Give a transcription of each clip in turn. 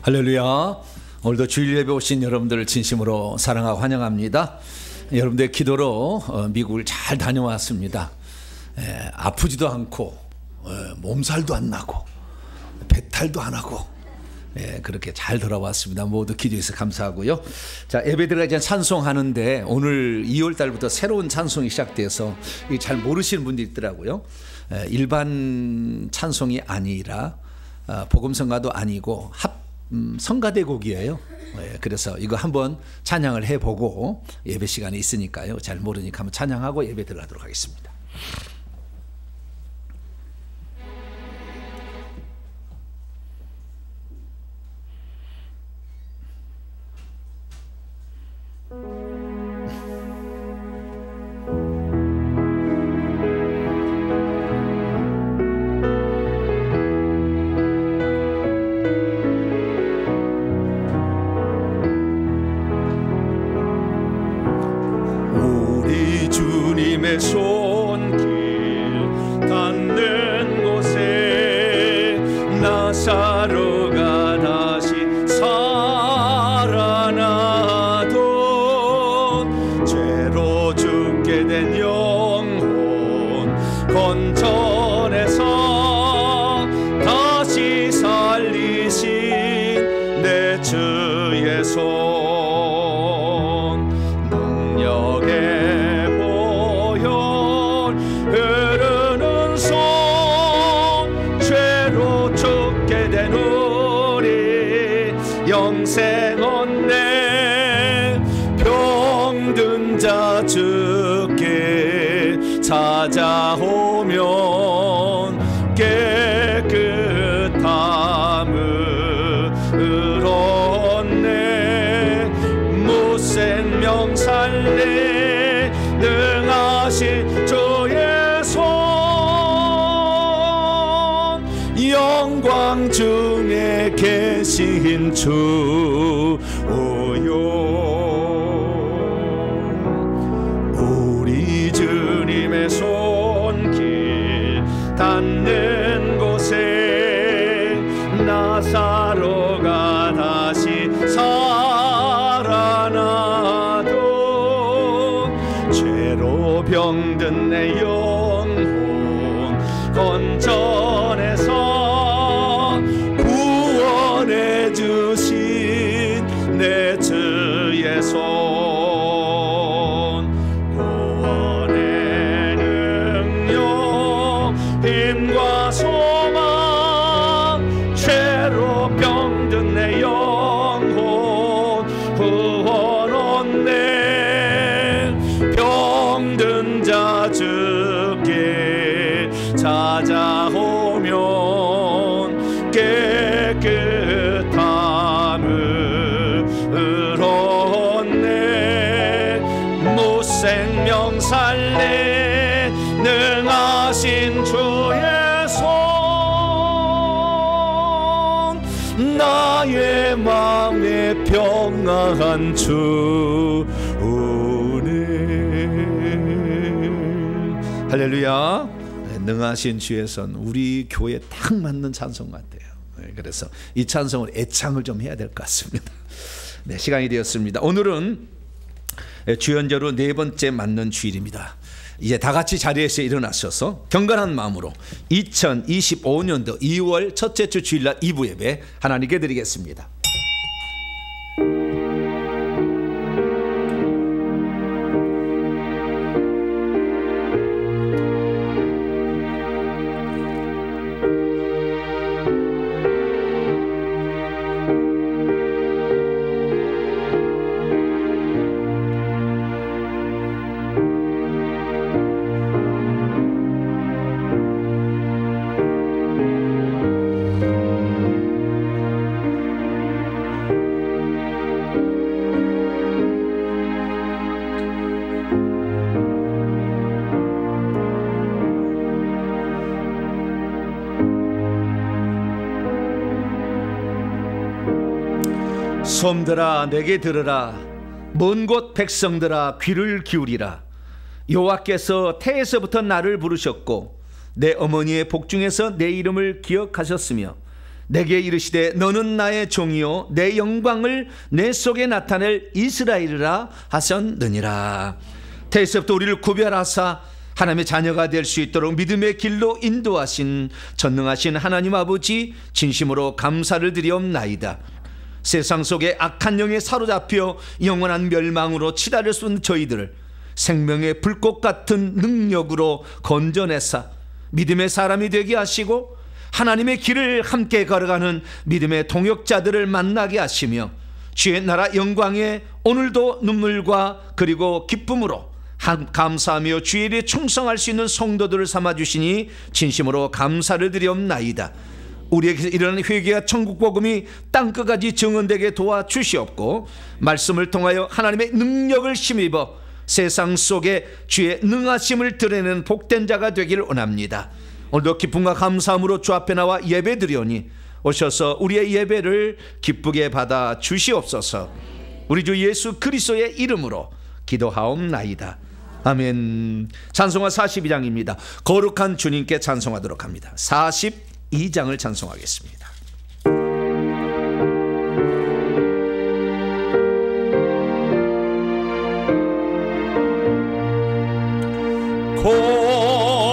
할렐루야. 오늘도 주일 예배 오신 여러분들을 진심으로 사랑하고 환영합니다. 여러분들의 기도로 미국을 잘 다녀왔습니다. 아프지도 않고 몸살도 안 나고 배탈도 안 하고 그렇게 잘 돌아왔습니다. 모두 기도해서 감사하고요. 자, 예배 들어가기 전 찬송하는데 오늘 2월 달부터 새로운 찬송이 시작돼서 잘 모르시는 분들이 있더라고요. 일반 찬송이 아니라 복음성가도 아니고 성가대곡이에요. 그래서 이거 한번 찬양을 해보고 예배 시간이 있으니까요. 잘 모르니까 한번 찬양하고 예배 들어가도록 하겠습니다. 손길 닿는 곳에 나사로가 다시 살아나던 죄로 죽게 된 영혼 건져내서 다시 살리신 내 주의 손 영생 얻네 병든 자 주께 찾아오면 깨끗함을 얻네 무생명 살리 능하신 주의 손 영광 중에 계신 주요 우리 주님의 손길 닿는 곳에 나사로가 다시 살아나도 죄로 병든 내 영혼 건져내서 내 주의 손 구원의 능력 힘과 소망 죄로 병든 내 영혼 구원 얻네 병든 자 주께 찾아오면 깨끗함을 얻네 무생명 살리 능하신 주의 손 나의 마음에 평안한 주네. 할렐루야. 능하신 주의 손 우리 교회에 딱 맞는 찬송 같아요. 그래서 이 찬송을 애창을 좀 해야 될 것 같습니다. 네, 시간이 되었습니다. 오늘은 주연절로 네 번째 맞는 주일입니다. 이제 다 같이 자리에서 일어나셔서 경건한 마음으로 2025년도 2월 첫째 주 주일날 2부 예배 하나님께 드리겠습니다. 섬들아 내게 들으라 먼 곳 백성들아 귀를 기울이라 여호와께서 태에서부터 나를 부르셨고 내 어머니의 복중에서 내 이름을 기억하셨으며 내게 이르시되 너는 나의 종이요 내 영광을 내 속에 나타낼 이스라엘이라 하셨느니라. 태에서부터 우리를 구별하사 하나님의 자녀가 될 수 있도록 믿음의 길로 인도하신 전능하신 하나님 아버지 진심으로 감사를 드리옵나이다. 세상 속에 악한 영에 사로잡혀 영원한 멸망으로 치달을 쏜 저희들을 생명의 불꽃 같은 능력으로 건져내사 믿음의 사람이 되게 하시고 하나님의 길을 함께 걸어가는 믿음의 동역자들을 만나게 하시며 주의 나라 영광에 오늘도 눈물과 그리고 기쁨으로 감사하며 주의 일에 충성할 수 있는 성도들을 삼아주시니 진심으로 감사를 드리옵나이다. 우리에게 이런 회개와 천국 복음이 땅끝까지 증언되게 도와주시옵고 말씀을 통하여 하나님의 능력을 힘입어 세상 속에 주의 능하심을 드러내는 복된 자가 되기를 원합니다. 오늘도 기쁨과 감사함으로 주 앞에 나와 예배 드리오니 오셔서 우리의 예배를 기쁘게 받아 주시옵소서. 우리 주 예수 그리스도의 이름으로 기도하옵나이다. 아멘. 찬송가 42장입니다. 거룩한 주님께 찬송하도록 합니다. 42장을 찬송하겠습니다.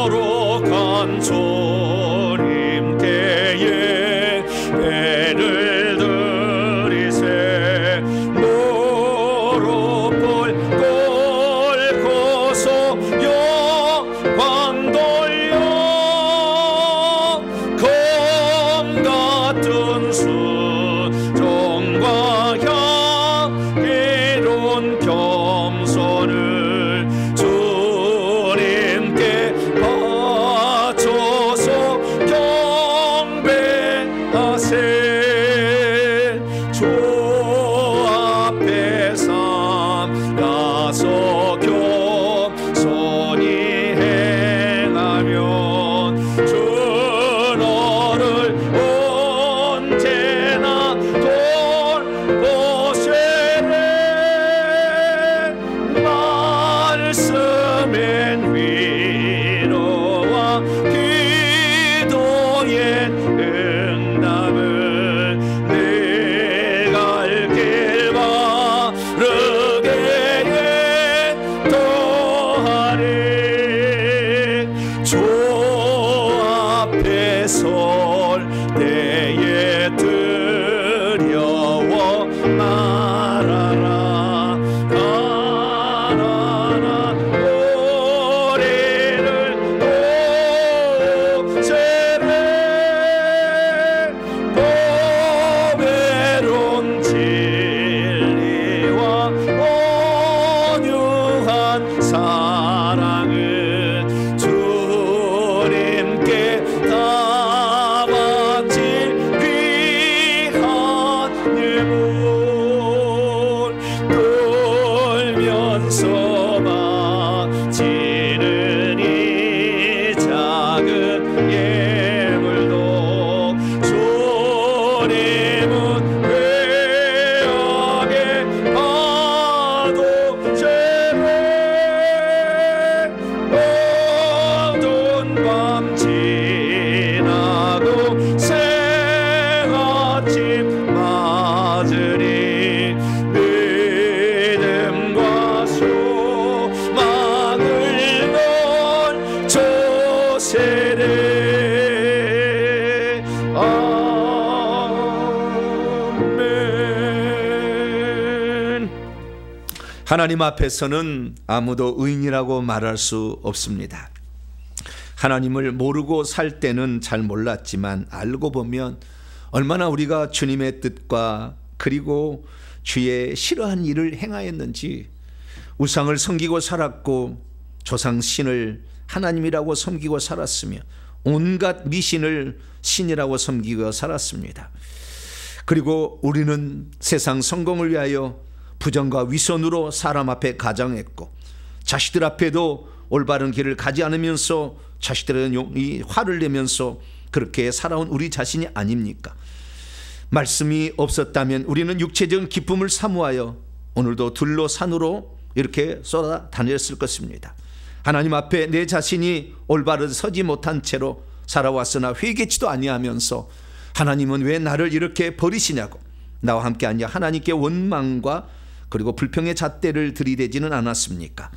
거룩한 주님께 예배를 드리세 무릎을 꿇고서 영광 돌려 검 같은 순종과 향기로운 겸손을 하나님 앞에서는 아무도 의인이라고 말할 수 없습니다. 하나님을 모르고 살 때는 잘 몰랐지만 알고 보면 얼마나 우리가 주님의 뜻과 그리고 주의 싫어한 일을 행하였는지, 우상을 섬기고 살았고 조상신을 하나님이라고 섬기고 살았으며 온갖 미신을 신이라고 섬기고 살았습니다. 그리고 우리는 세상 성공을 위하여 부정과 위선으로 사람 앞에 가장했고 자식들 앞에도 올바른 길을 가지 않으면서 자식들은 화를 내면서 그렇게 살아온 우리 자신이 아닙니까? 말씀이 없었다면 우리는 육체적인 기쁨을 사모하여 오늘도 들로 산으로 이렇게 쏟아 다녔을 것입니다. 하나님 앞에 내 자신이 올바르게 서지 못한 채로 살아왔으나 회개치도 아니하면서 하나님은 왜 나를 이렇게 버리시냐고 나와 함께 앉아 하나님께 원망과 그리고 불평의 잣대를 들이대지는 않았습니까?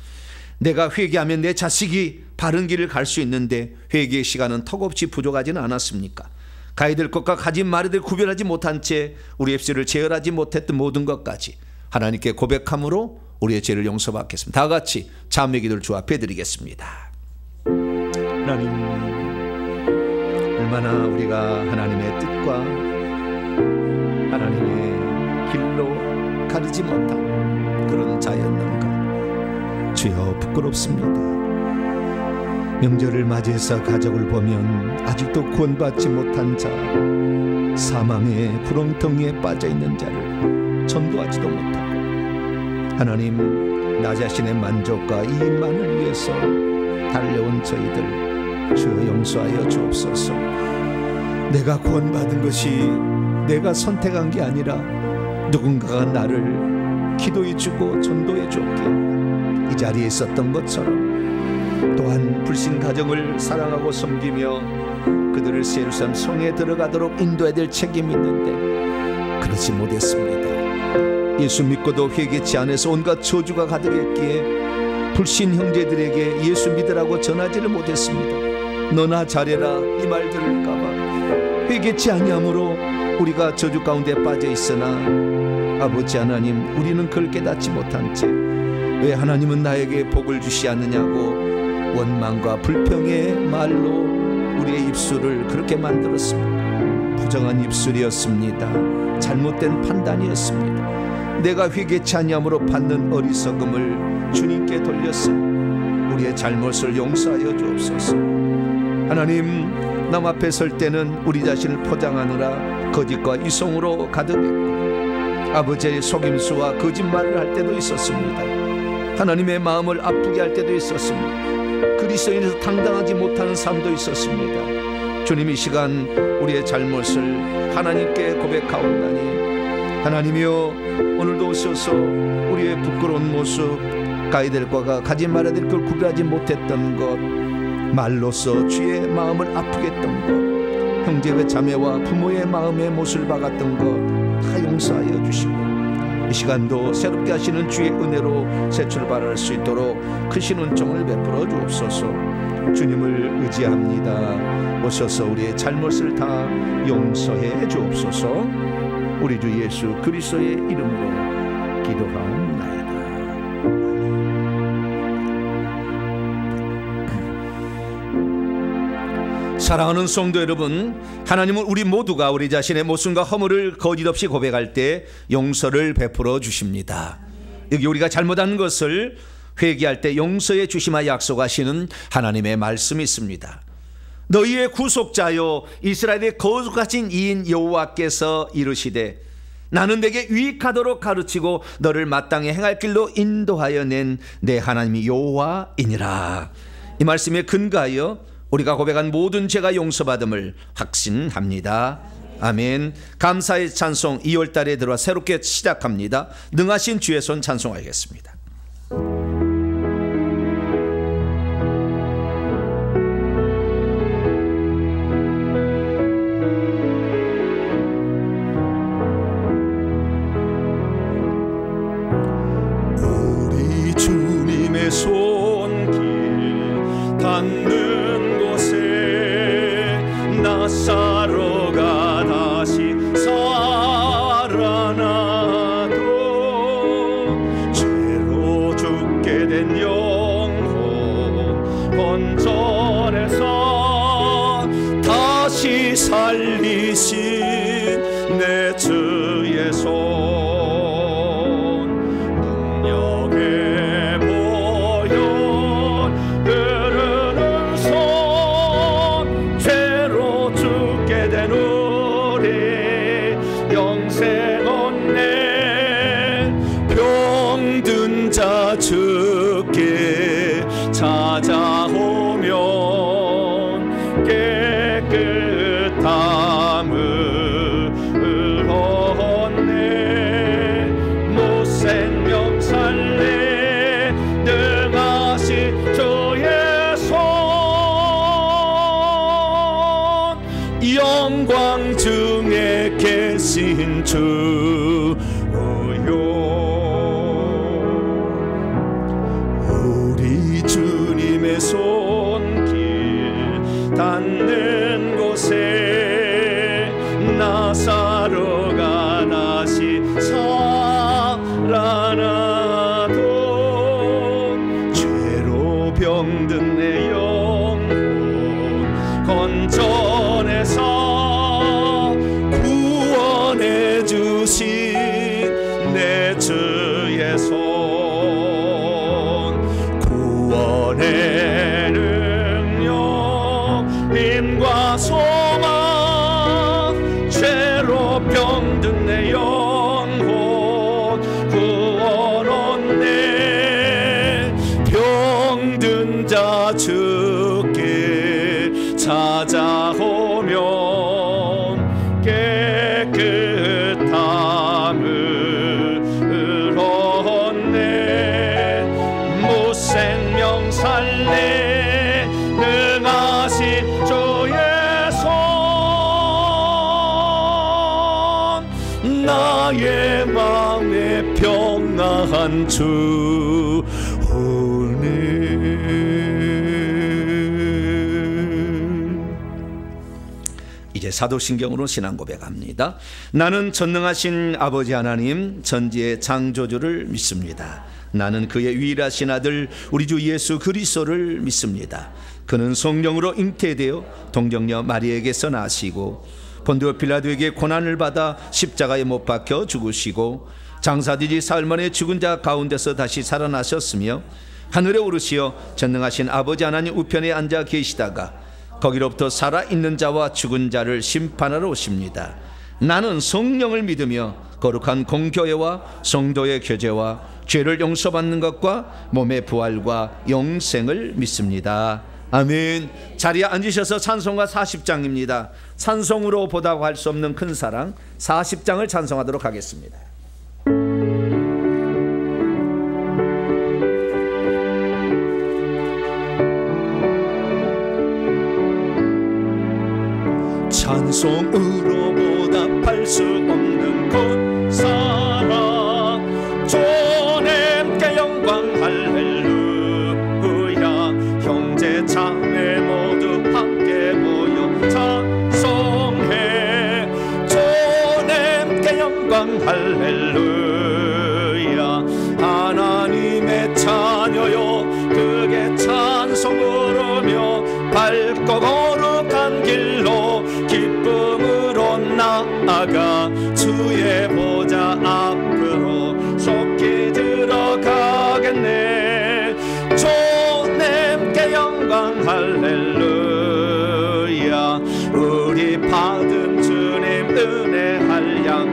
내가 회개하면 내 자식이 바른 길을 갈 수 있는데 회개의 시간은 턱없이 부족하지는 않았습니까? 가야 될 것과 가지 말아야 될 구별하지 못한 채 우리의 입술을 제어하지 못했던 모든 것까지 하나님께 고백함으로 우리의 죄를 용서받겠습니다. 다 같이 자매 기도를 주 앞에 드리겠습니다. 하나님, 얼마나 우리가 하나님의 뜻과 하나님의 길로 가르지 못한 그런 자였는가. 주여, 부끄럽습니다. 명절을 맞이해서 가족을 보면 아직도 구원받지 못한 자, 사망의 구렁텅이에 빠져있는 자를 전도하지도 못하고 하나님, 나 자신의 만족과 이익만을 위해서 달려온 저희들 주여 용서하여 주옵소서. 내가 구원받은 것이 내가 선택한 게 아니라 누군가가 나를 기도해 주고 전도해 줬기에 이 자리에 있었던 것처럼 또한 불신 가정을 사랑하고 섬기며 그들을 예루살렘 성에 들어가도록 인도해야 될 책임이 있는데 그러지 못했습니다. 예수 믿고도 회개치 않아서 온갖 저주가 가득했기에 불신 형제들에게 예수 믿으라고 전하지를 못했습니다. 너나 잘해라 이 말 들을까봐 회개치 아니함으로 우리가 저주 가운데 빠져 있으나 아버지 하나님, 우리는 그걸 깨닫지 못한 채 왜 하나님은 나에게 복을 주시 않느냐고 원망과 불평의 말로 우리의 입술을 그렇게 만들었습니다. 부정한 입술이었습니다. 잘못된 판단이었습니다. 내가 회개치 아니함으로 받는 어리석음을 주님께 돌렸으니 우리의 잘못을 용서하여 주옵소서. 하나님, 남 앞에 설 때는 우리 자신을 포장하느라 거짓과 이성으로 가득했고 아버지의 속임수와 거짓말을 할 때도 있었습니다. 하나님의 마음을 아프게 할 때도 있었습니다. 그리스도인에서 당당하지 못하는 삶도 있었습니다. 주님, 이 시간 우리의 잘못을 하나님께 고백하옵나니 하나님이여, 오늘도 오셔서 우리의 부끄러운 모습, 가야 될 것과 가지 말아야 될 걸 구별하지 못했던 것, 말로써 주의 마음을 아프게 했던 것, 형제와 자매와 부모의 마음에 못을 박았던 것 다 용서하여 주시고 이 시간도 새롭게 하시는 주의 은혜로 새 출발할 수 있도록 크신 은총을 베풀어 주옵소서. 주님을 의지합니다. 오셔서 우리의 잘못을 다 용서해 주옵소서. 우리 주 예수 그리스도의 이름으로 기도하옵나이다. 사랑하는 성도 여러분, 하나님은 우리 모두가 우리 자신의 모순과 허물을 거짓 없이 고백할 때 용서를 베풀어 주십니다. 여기 우리가 잘못한 것을 회개할 때 용서해 주시마 약속하시는 하나님의 말씀이 있습니다. 너희의 구속자여 이스라엘의 거룩하신 이인 여호와께서 이르시되 나는 내게 유익하도록 가르치고 너를 마땅히 행할 길로 인도하여 낸 내 하나님이 여호와이니라. 이 말씀에 근거하여 우리가 고백한 모든 죄가 용서받음을 확신합니다. 아멘. 감사의 찬송 2월달에 들어와 새롭게 시작합니다. 능하신 주의 손 찬송하겠습니다. 우리 주님의 손길 닿는 나사로가 다시 살아나도 죄로 죽게 된 영혼 건져내서 다시 살리신 내 주의 손 능력에 보여 흐르는 손 죄로 죽게 된 우리 영생 얻네 병든 자 주께 찾아오면 깨끗함을 얻네 무생명 살래 능하신 주의 손 영광 중에 계신 주요. 우리 주님의 손길 닿는 곳에 나사로가 다시 살아나도 죄로 병든 내 영혼 건져내서 구원해 주신 내 주의 손, 구원의 능력 힘과 소망, 죄로 병든 내 영혼 구원 얻네. 병든 자 주께 찾아오면 깨끗함을 얻네. 무생명 살래 능하신 주의 손, 나의 마음에 평안한 주 오늘. 이제 사도신경으로 신앙 고백합니다. 나는 전능하신 아버지 하나님 전지의 창조주를 믿습니다. 나는 그의 유일하신 아들 우리 주 예수 그리스도를 믿습니다. 그는 성령으로 잉태되어 동정녀 마리에게서 나시고 본디오 빌라도에게 고난을 받아 십자가에 못 박혀 죽으시고 장사되지 사흘 만에 죽은 자 가운데서 다시 살아나셨으며 하늘에 오르시어 전능하신 아버지 하나님 우편에 앉아 계시다가 거기로부터 살아있는 자와 죽은 자를 심판하러 오십니다. 나는 성령을 믿으며 거룩한 공교회와 성도의 교제와 죄를 용서받는 것과 몸의 부활과 영생을 믿습니다. 아멘. 자리에 앉으셔서 찬송가 40장입니다. 찬송으로 보다고 할 수 없는 큰 사랑 40장을 찬송하도록 하겠습니다. 찬송으로 보답할 수 없는 그 사랑, 주님께 영광 할렐루야. 형제 자매 모두 함께 모여 찬송해. 주님께 영광 할렐루야. 하나님의 자녀요 그게 찬송 부르며 밝고 거룩한 길로 기쁨으로 나아가 주의 보좌 앞으로 속히 들어가겠네. 주님께 영광 할렐루야. 우리 받은 주님 은혜 한량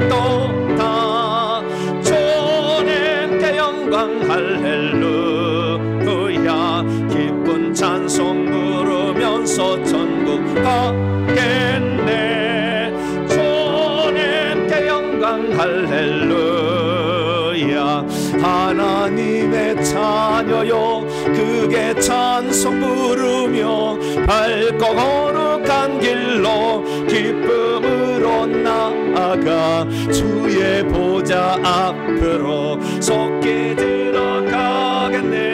없도다. 주님께 영광 할렐루야. 기쁜 찬송 부르면서 천국 가겠네. 주님께 영광 할렐루야. 하나님의 자녀요 그게 찬송 부르며 밝고 거룩한 길로 기쁨으로 나아가 주의 보좌 앞으로 속히 들어가겠네.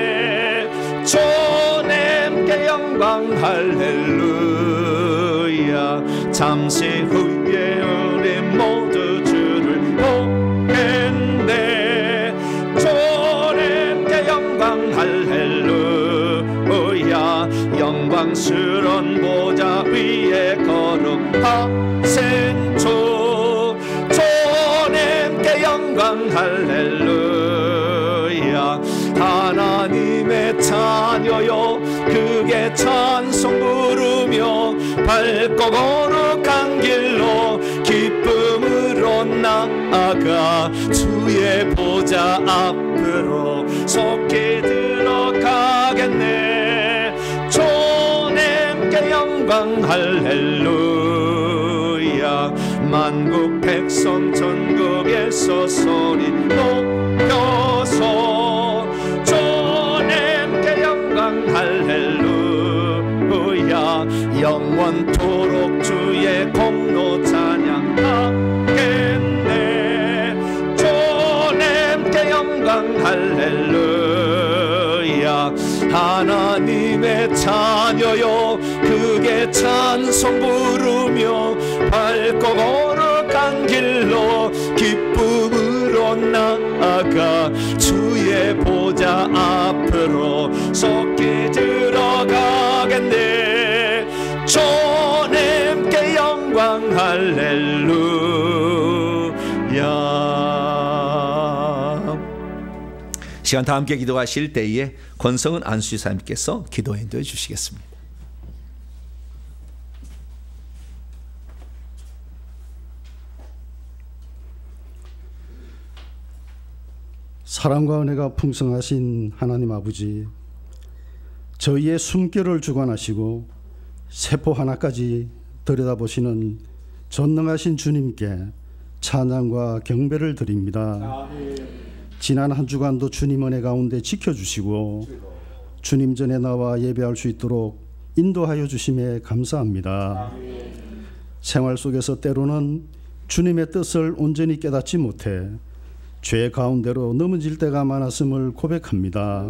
주님께 영광 할렐루야. 잠시 후에 우리 모두 주를 보겠네. 주님께 영광 할렐루야. 영광스런 보좌 위에 거룩하신 주. 주님께 영광 할렐루야. 하나님의 자녀요 그게 찬송 부르며 밝고 거룩한 길로 기쁨으로 나아가 주의 보좌 앞으로 속히 들어가겠네. 주님께 영광 할렐루야. 만국 백성 전국에서 소리 높여서 주님께 영광 할렐루야. 영원토록 주의 공로 찬양하겠네. 주님께 영광 할렐루야. 하나님의 자녀요 그게 찬송 부르며 밝고 거룩한 길로 기쁨으로 나아가 주의 보좌 앞으로 속히 들어가겠네. 주님께 영광 할렐루야. 시간 다 함께 기도하실 때에 권성은 안수지사님께서 기도 인도해 주시겠습니다. 사랑과 은혜가 풍성하신 하나님 아버지, 저희의 숨결을 주관하시고 세포 하나까지 들여다보시는 전능하신 주님께 찬양과 경배를 드립니다. 지난 한 주간도 주님 은혜 가운데 지켜주시고 주님 전에 나와 예배할 수 있도록 인도하여 주심에 감사합니다. 생활 속에서 때로는 주님의 뜻을 온전히 깨닫지 못해 죄 가운데로 넘어질 때가 많았음을 고백합니다.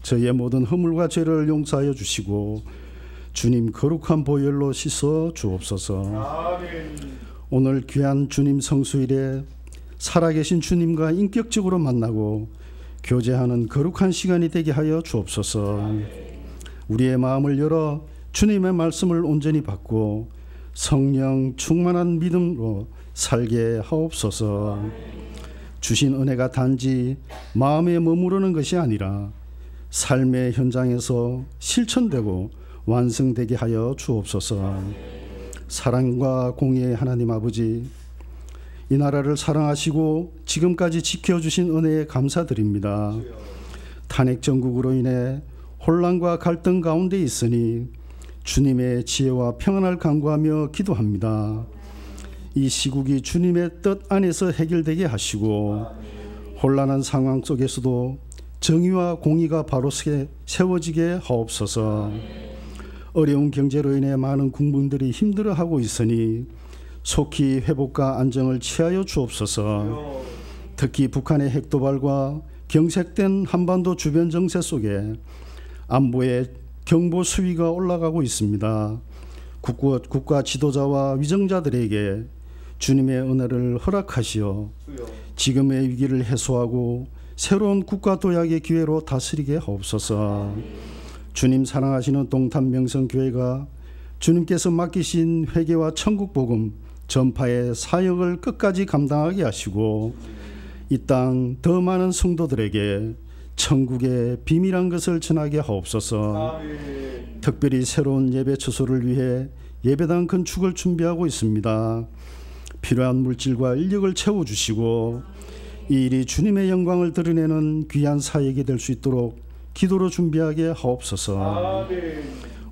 저희의 모든 허물과 죄를 용서하여 주시고 주님 거룩한 보혈로 씻어 주옵소서. 오늘 귀한 주님 성수일에 살아계신 주님과 인격적으로 만나고 교제하는 거룩한 시간이 되게 하여 주옵소서. 우리의 마음을 열어 주님의 말씀을 온전히 받고 성령 충만한 믿음으로 살게 하옵소서. 주신 은혜가 단지 마음에 머무르는 것이 아니라 삶의 현장에서 실천되고 완성되게 하여 주옵소서. 사랑과 공의의 하나님 아버지, 이 나라를 사랑하시고 지금까지 지켜주신 은혜에 감사드립니다. 탄핵 정국으로 인해 혼란과 갈등 가운데 있으니 주님의 지혜와 평안을 간구하며 기도합니다. 이 시국이 주님의 뜻 안에서 해결되게 하시고 혼란한 상황 속에서도 정의와 공의가 바로 세워지게 하옵소서. 어려운 경제로 인해 많은 국민들이 힘들어하고 있으니 속히 회복과 안정을 취하여 주옵소서. 특히 북한의 핵도발과 경색된 한반도 주변 정세 속에 안보의 경보 수위가 올라가고 있습니다. 국가 지도자와 위정자들에게 주님의 은혜를 허락하시어 지금의 위기를 해소하고 새로운 국가 도약의 기회로 다스리게 하옵소서. 주님 사랑하시는 동탄명성교회가 주님께서 맡기신 회개와 천국복음 전파의 사역을 끝까지 감당하게 하시고 이 땅 더 많은 성도들에게 천국의 비밀한 것을 전하게 하옵소서. 특별히 새로운 예배 처소를 위해 예배당 건축을 준비하고 있습니다. 필요한 물질과 인력을 채워주시고 이 일이 주님의 영광을 드러내는 귀한 사역이 될 수 있도록 기도로 준비하게 하옵소서.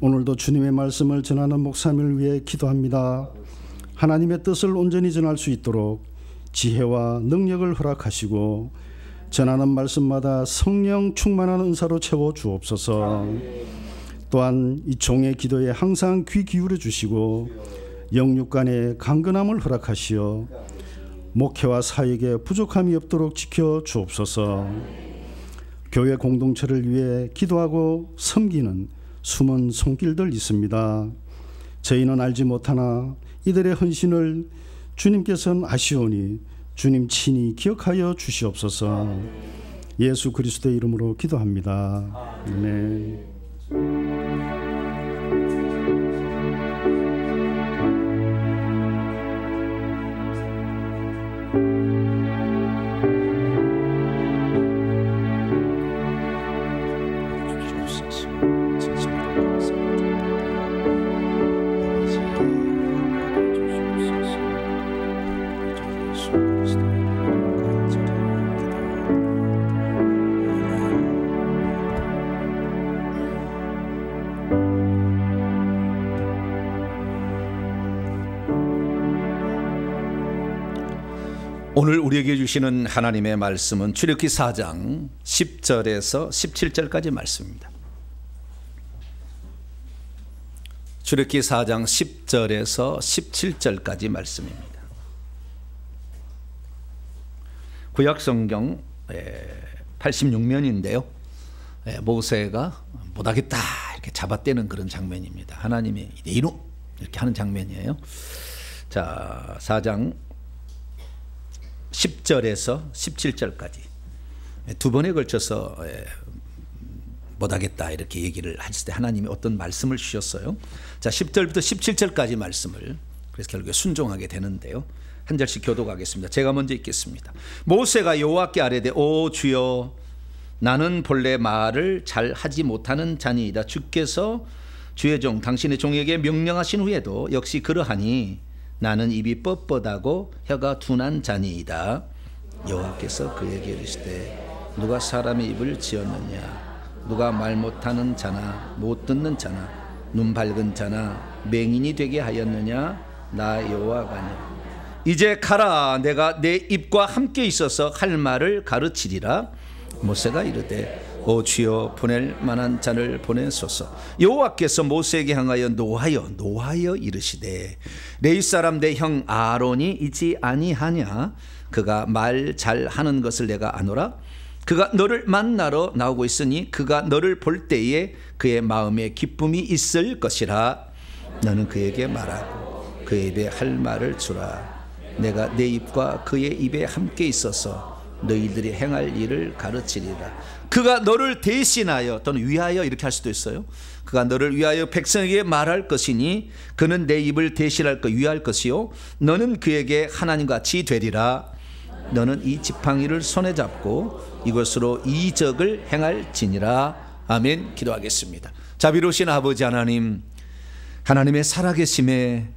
오늘도 주님의 말씀을 전하는 목사님을 위해 기도합니다. 하나님의 뜻을 온전히 전할 수 있도록 지혜와 능력을 허락하시고 전하는 말씀마다 성령 충만한 은사로 채워 주옵소서. 또한 이 종의 기도에 항상 귀 기울여 주시고 영육 간의 강건함을 허락하시어 목회와 사역에 부족함이 없도록 지켜 주옵소서. 교회 공동체를 위해 기도하고 섬기는 숨은 손길들 있습니다. 저희는 알지 못하나 이들의 헌신을 주님께서는 아시오니 주님 친히 기억하여 주시옵소서. 예수 그리스도의 이름으로 기도합니다. 아멘. 오늘 우리에게 주시는 하나님의 말씀은 출애굽기 4장 10절에서 17절까지 말씀입니다. 출애굽기 4장 10절에서 17절까지 말씀입니다. 구약성경 86면인데요. 모세가 못하겠다 이렇게 잡아떼는 그런 장면입니다. 하나님이 이놈 이렇게 하는 장면이에요. 자, 4장 10절에서 17절까지 두 번에 걸쳐서 못하겠다 이렇게 얘기를 하실 때 하나님이 어떤 말씀을 주셨어요. 자, 10절부터 17절까지 말씀을 그래서 결국에 순종하게 되는데요. 한 절씩 교독하겠습니다. 제가 먼저 읽겠습니다. 모세가 여호와께 아뢰되 오 주여 나는 본래 말을 잘 하지 못하는 자니이다. 주께서 주의 종 당신의 종에게 명령하신 후에도 역시 그러하니 나는 입이 뻣뻣하고 혀가 둔한 자니이다. 여호와께서 그에게 이르시되 누가 사람의 입을 지었느냐 누가 말 못하는 자나 못 듣는 자나 눈 밝은 자나 맹인이 되게 하였느냐 나 여호와가냐. 이제 가라 내가 내 입과 함께 있어서 할 말을 가르치리라. 모세가 이르되 오 주여 보낼 만한 자를 보내소서. 여호와께서 모세에게 향하여 노하여 이르시되 레위 사람 내 형 아론이 있지 아니하냐. 그가 말 잘하는 것을 내가 아노라. 그가 너를 만나러 나오고 있으니 그가 너를 볼 때에 그의 마음에 기쁨이 있을 것이라. 너는 그에게 말하고 그의 입에 할 말을 주라. 내가 내 입과 그의 입에 함께 있어서 너희들이 행할 일을 가르치리라. 그가 너를 대신하여 또는 위하여 이렇게 할 수도 있어요. 그가 너를 위하여 백성에게 말할 것이니 그는 내 입을 대신할 위할 것이요 너는 그에게 하나님같이 되리라. 너는 이 지팡이를 손에 잡고 이것으로 이적을 행할지니라. 아멘. 기도하겠습니다. 자비로우신 아버지 하나님, 하나님의 살아계심에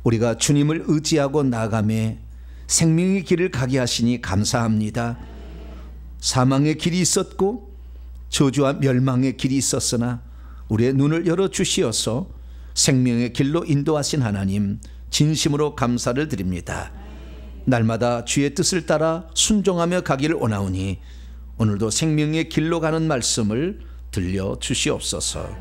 우리가 주님을 의지하고 나아가매 생명의 길을 가게 하시니 감사합니다. 사망의 길이 있었고 저주와 멸망의 길이 있었으나 우리의 눈을 열어주시어서 생명의 길로 인도하신 하나님 진심으로 감사를 드립니다. 날마다 주의 뜻을 따라 순종하며 가기를 원하오니 오늘도 생명의 길로 가는 말씀을 들려주시옵소서.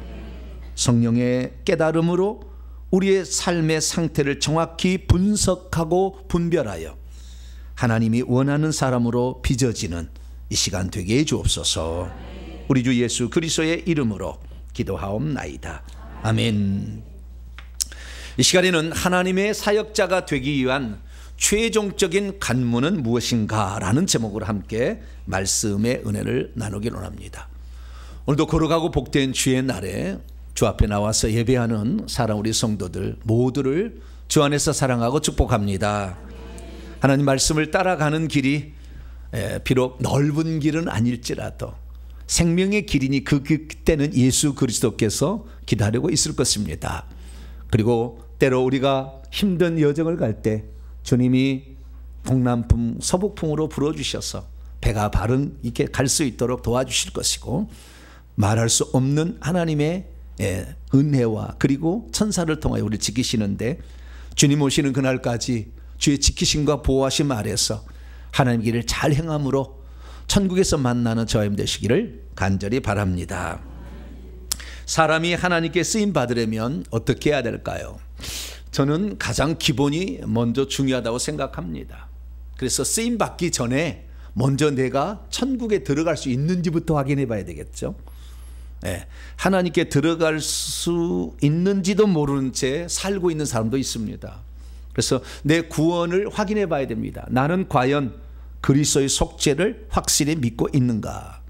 성령의 깨달음으로 우리의 삶의 상태를 정확히 분석하고 분별하여 하나님이 원하는 사람으로 빚어지는 이 시간 되게 해 주옵소서. 우리 주 예수 그리스도의 이름으로 기도하옵나이다. 아멘. 이 시간에는 하나님의 사역자가 되기 위한 최종적인 간문은 무엇인가 라는 제목으로 함께 말씀의 은혜를 나누기 원합니다. 오늘도 걸어가고 복된 주의 날에 주 앞에 나와서 예배하는 사랑 우리 성도들 모두를 주 안에서 사랑하고 축복합니다. 하나님 말씀을 따라가는 길이 비록 넓은 길은 아닐지라도 생명의 길이니 그때는 예수 그리스도께서 기다리고 있을 것입니다. 그리고 때로 우리가 힘든 여정을 갈 때 주님이 동남풍 서북풍으로 불어주셔서 배가 바른 있게 갈 수 있도록 도와주실 것이고 말할 수 없는 하나님의 은혜와 그리고 천사를 통하여 우리를 지키시는데 주님 오시는 그날까지 주의 지키심과 보호하심 아래서 하나님 길을 잘 행함으로 천국에서 만나는 저희 되시기를 간절히 바랍니다. 사람이 하나님께 쓰임 받으려면 어떻게 해야 될까요? 저는 가장 기본이 먼저 중요하다고 생각합니다. 그래서 쓰임 받기 전에 먼저 내가 천국에 들어갈 수 있는지부터 확인해 봐야 되겠죠. 하나님께 들어갈 수 있는지도 모르는 채 살고 있는 사람도 있습니다. 그래서 내 구원을 확인해 봐야 됩니다. 나는 과연 그리스도의 속죄를 확실히 믿고 있는가.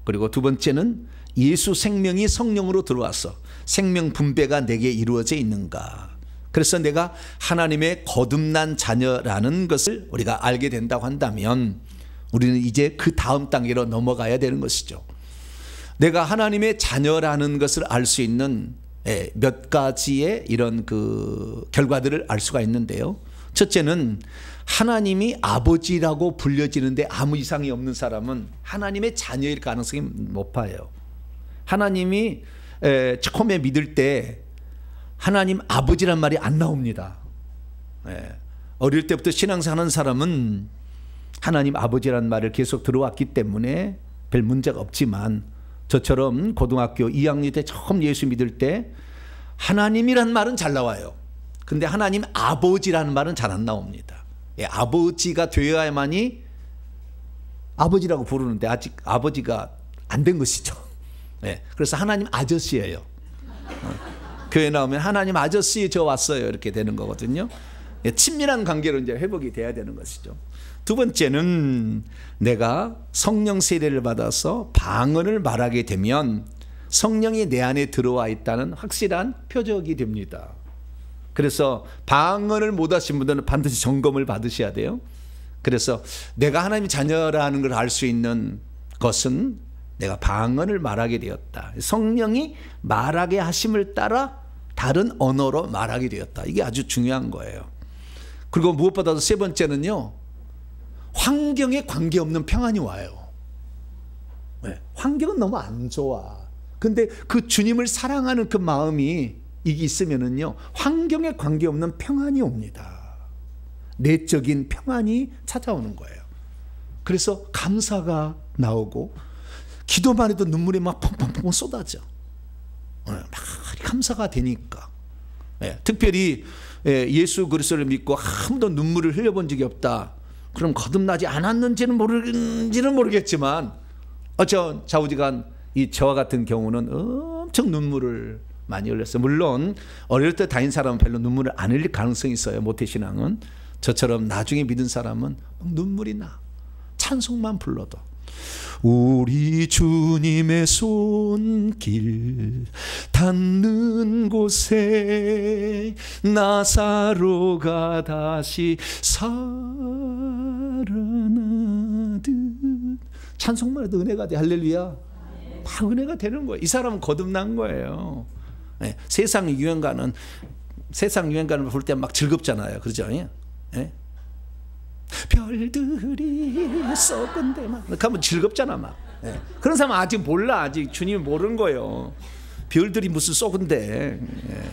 그리고 두 번째는 예수 생명이 성령으로 들어와서 생명 분배가 내게 이루어져 있는가. 그래서 내가 하나님의 거듭난 자녀라는 것을 우리가 알게 된다고 한다면 우리는 이제 그 다음 단계로 넘어가야 되는 것이죠. 내가 하나님의 자녀라는 것을 알 수 있는 몇 가지의 이런 그 결과들을 알 수가 있는데요. 첫째는 하나님이 아버지라고 불려지는데 아무 이상이 없는 사람은 하나님의 자녀일 가능성이 높아요. 하나님이 처음에 믿을 때 하나님 아버지란 말이 안 나옵니다. 어릴 때부터 신앙생활하는 사람은 하나님 아버지란 말을 계속 들어왔기 때문에 별 문제가 없지만 저처럼 고등학교 2학년 때 처음 예수 믿을 때 하나님이란 말은 잘 나와요. 근데 하나님 아버지라는 말은 잘 안 나옵니다. 예, 아버지가 되어야만이 아버지라고 부르는데 아직 아버지가 안 된 것이죠. 예, 그래서 하나님 아저씨예요. 교회 나오면 하나님 아저씨 저 왔어요 이렇게 되는 거거든요. 예, 친밀한 관계로 이제 회복이 돼야 되는 것이죠. 두 번째는 내가 성령 세례를 받아서 방언을 말하게 되면 성령이 내 안에 들어와 있다는 확실한 표적이 됩니다. 그래서 방언을 못 하신 분들은 반드시 점검을 받으셔야 돼요. 그래서 내가 하나님의 자녀라는 걸 알 수 있는 것은 내가 방언을 말하게 되었다. 성령이 말하게 하심을 따라 다른 언어로 말하게 되었다. 이게 아주 중요한 거예요. 그리고 무엇보다도 세 번째는요, 환경에 관계없는 평안이 와요. 네, 환경은 너무 안 좋아. 근데 그 주님을 사랑하는 그 마음이 이게 있으면은요, 환경에 관계없는 평안이 옵니다. 내적인 평안이 찾아오는 거예요. 그래서 감사가 나오고 기도만 해도 눈물이 막 펑펑펑 쏟아져. 막 감사가 되니까. 특별히 예수 그리스도를 믿고 한 번도 눈물을 흘려본 적이 없다. 그럼 거듭나지 않았는지는 모르겠지만 저 좌우지간 저와 같은 경우는 엄청 눈물을 많이 흘렸어요. 물론 어릴 때 다닌 사람은 별로 눈물을 안 흘릴 가능성이 있어요. 모태신앙은. 저처럼 나중에 믿은 사람은 눈물이 나. 찬송만 불러도 우리 주님의 손길 닿는 곳에 나사로가 다시 살아나듯. 찬송만 해도 은혜가 돼. 할렐루야. 다 은혜가 되는 거예요. 이 사람은 거듭난 거예요. 네, 세상 유행가는 볼 때 막 즐겁잖아요. 그렇죠? 예? 별들이 썩은데 막 하면 즐겁잖아 막. 예. 그런 사람은 아직 몰라. 아직 주님이 모르는 거예요. 별들이 무슨 썩은데. 예.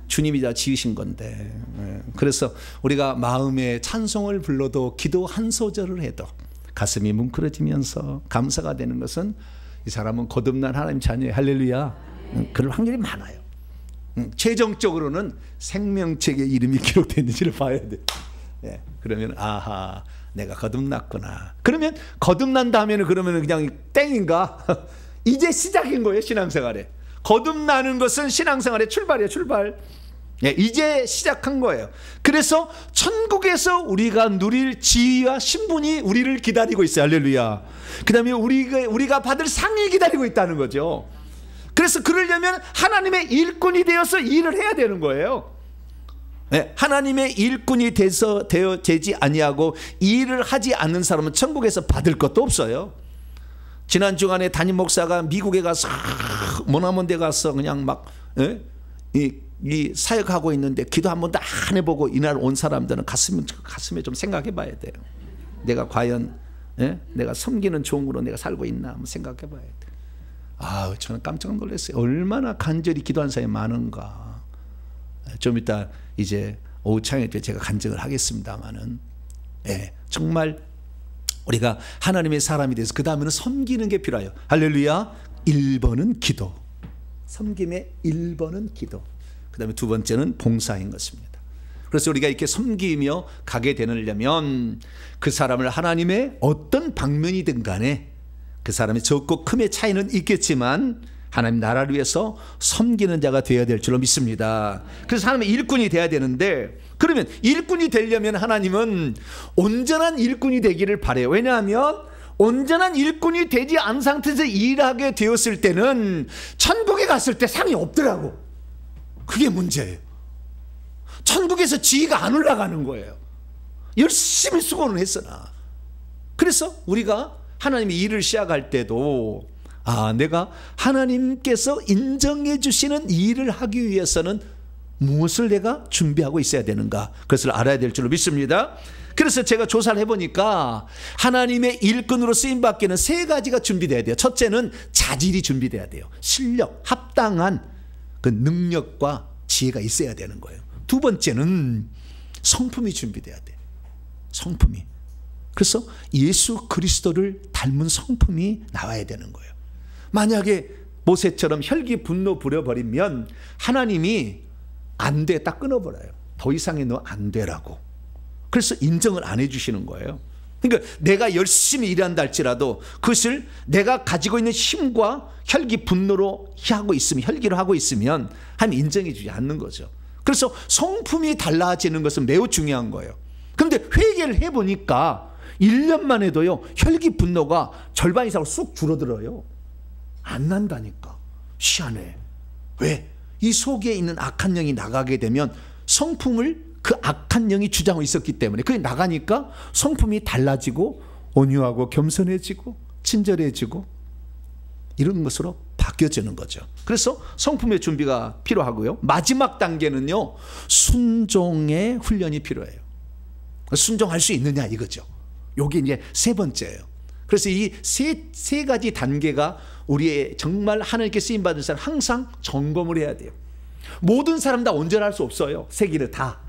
주님이 다 지으신 건데. 예. 그래서 우리가 마음에 찬송을 불러도 기도 한 소절을 해도 가슴이 뭉클어지면서 감사가 되는 것은 이 사람은 거듭난 하나님 자녀예요. 할렐루야. 그럴 확률이 많아요. 최종적으로는 생명책에 이름이 기록됐는지를 봐야 돼. 예, 그러면 아하, 내가 거듭났구나. 그러면 거듭난 다음에는 그러면 그냥 땡인가? 이제 시작인 거예요. 신앙생활에 거듭나는 것은 신앙생활의 출발이에요. 출발. 예, 이제 시작한 거예요. 그래서 천국에서 우리가 누릴 지위와 신분이 우리를 기다리고 있어요. 할렐루야. 그 다음에 우리가 받을 상이 기다리고 있다는 거죠. 그래서 그러려면 하나님의 일꾼이 되어서 일을 해야 되는 거예요. 네, 하나님의 일꾼이 되지 아니하고 일을 하지 않는 사람은 천국에서 받을 것도 없어요. 지난 주간에 담임 목사가 미국에 가서 머나먼 데 가서 그냥 막 이 사역하고 있는데 기도 한 번도 안 해보고 이날 온 사람들은 가슴에 좀 생각해 봐야 돼요. 내가 과연 내가 섬기는 종으로 내가 살고 있나 한번 생각해 봐야 돼요. 아, 저는 깜짝 놀랐어요. 얼마나 간절히 기도한 사람이 많은가. 좀 이따 이제 오후 창에 때 제가 간증을 하겠습니다만은, 정말 우리가 하나님의 사람이 돼서 그 다음에는 섬기는 게 필요해요. 할렐루야. 1번은 기도. 섬김의 1번은 기도. 그 다음에 두 번째는 봉사인 것입니다. 그래서 우리가 이렇게 섬기며 가게 되려면 그 사람을 하나님의 어떤 방면이든 간에 그 사람의 적고 큼의 차이는 있겠지만 하나님 나라를 위해서 섬기는 자가 되어야 될 줄로 믿습니다. 그래서 하나님의 일꾼이 되어야 되는데, 그러면 일꾼이 되려면 하나님은 온전한 일꾼이 되기를 바라요. 왜냐하면 온전한 일꾼이 되지 않은 상태에서 일하게 되었을 때는 천국에 갔을 때 상이 없더라고. 그게 문제예요. 천국에서 지위가 안 올라가는 거예요. 열심히 수고는 했으나. 그래서 우리가 하나님의 일을 시작할 때도 내가 하나님께서 인정해 주시는 일을 하기 위해서는 무엇을 내가 준비하고 있어야 되는가, 그것을 알아야 될 줄로 믿습니다. 그래서 제가 조사를 해보니까 하나님의 일꾼으로 쓰임받기는 세 가지가 준비돼야 돼요. 첫째는 자질이 준비돼야 돼요. 실력, 합당한 그 능력과 지혜가 있어야 되는 거예요. 두 번째는 성품이 준비돼야 돼요. 성품이. 그래서 예수 그리스도를 닮은 성품이 나와야 되는 거예요. 만약에 모세처럼 혈기 분노 부려버리면 하나님이 안 돼, 딱 끊어버려요. 더 이상의 너 안 되라고. 그래서 인정을 안 해주시는 거예요. 그러니까 내가 열심히 일한다 할지라도 그것을 내가 가지고 있는 힘과 혈기 분노로 하고 있으면, 혈기로 하고 있으면 하나님 인정해 주지 않는 거죠. 그래서 성품이 달라지는 것은 매우 중요한 거예요. 그런데 회개를 해보니까 1년만 해도요, 혈기 분노가 절반 이상으로 쑥 줄어들어요. 안 난다니까. 희한해. 왜? 이 속에 있는 악한 영이 나가게 되면 성품을 그 악한 영이 주장하고 있었기 때문에 그게 나가니까 성품이 달라지고 온유하고 겸손해지고 친절해지고 이런 것으로 바뀌어지는 거죠. 그래서 성품의 준비가 필요하고요. 마지막 단계는요, 순종의 훈련이 필요해요. 순종할 수 있느냐 이거죠. 이게 이제 세 번째예요. 그래서 이 세 가지 단계가 우리의 정말 하나님께 쓰임받은 사람 항상 점검을 해야 돼요. 모든 사람 다 온전할 수 없어요. 세계를 다.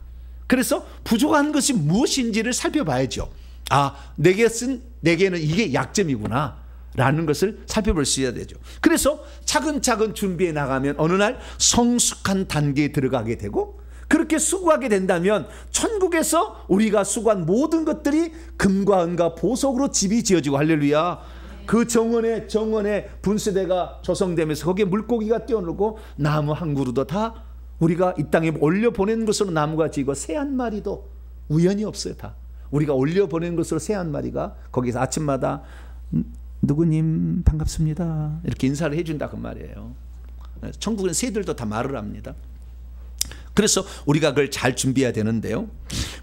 그래서 부족한 것이 무엇인지를 살펴봐야죠. 아, 내게는 이게 약점이구나 라는 것을 살펴볼 수 있어야 되죠. 그래서 차근차근 준비해 나가면 어느 날 성숙한 단계에 들어가게 되고, 그렇게 수고하게 된다면 천국에서 우리가 수고한 모든 것들이 금과 은과 보석으로 집이 지어지고, 할렐루야. 그 정원에 분수대가 조성되면서 거기에 물고기가 뛰어놀고 나무 한 그루도 다 우리가 이 땅에 올려보낸 것으로 나무가 지고 새 한 마리도 우연이 없어요. 다 우리가 올려보낸 것으로 새 한 마리가 거기서 아침마다 누구님 반갑습니다 이렇게 인사를 해준다 그 말이에요. 천국은 새들도 다 말을 합니다. 그래서 우리가 그걸 잘 준비해야 되는데요,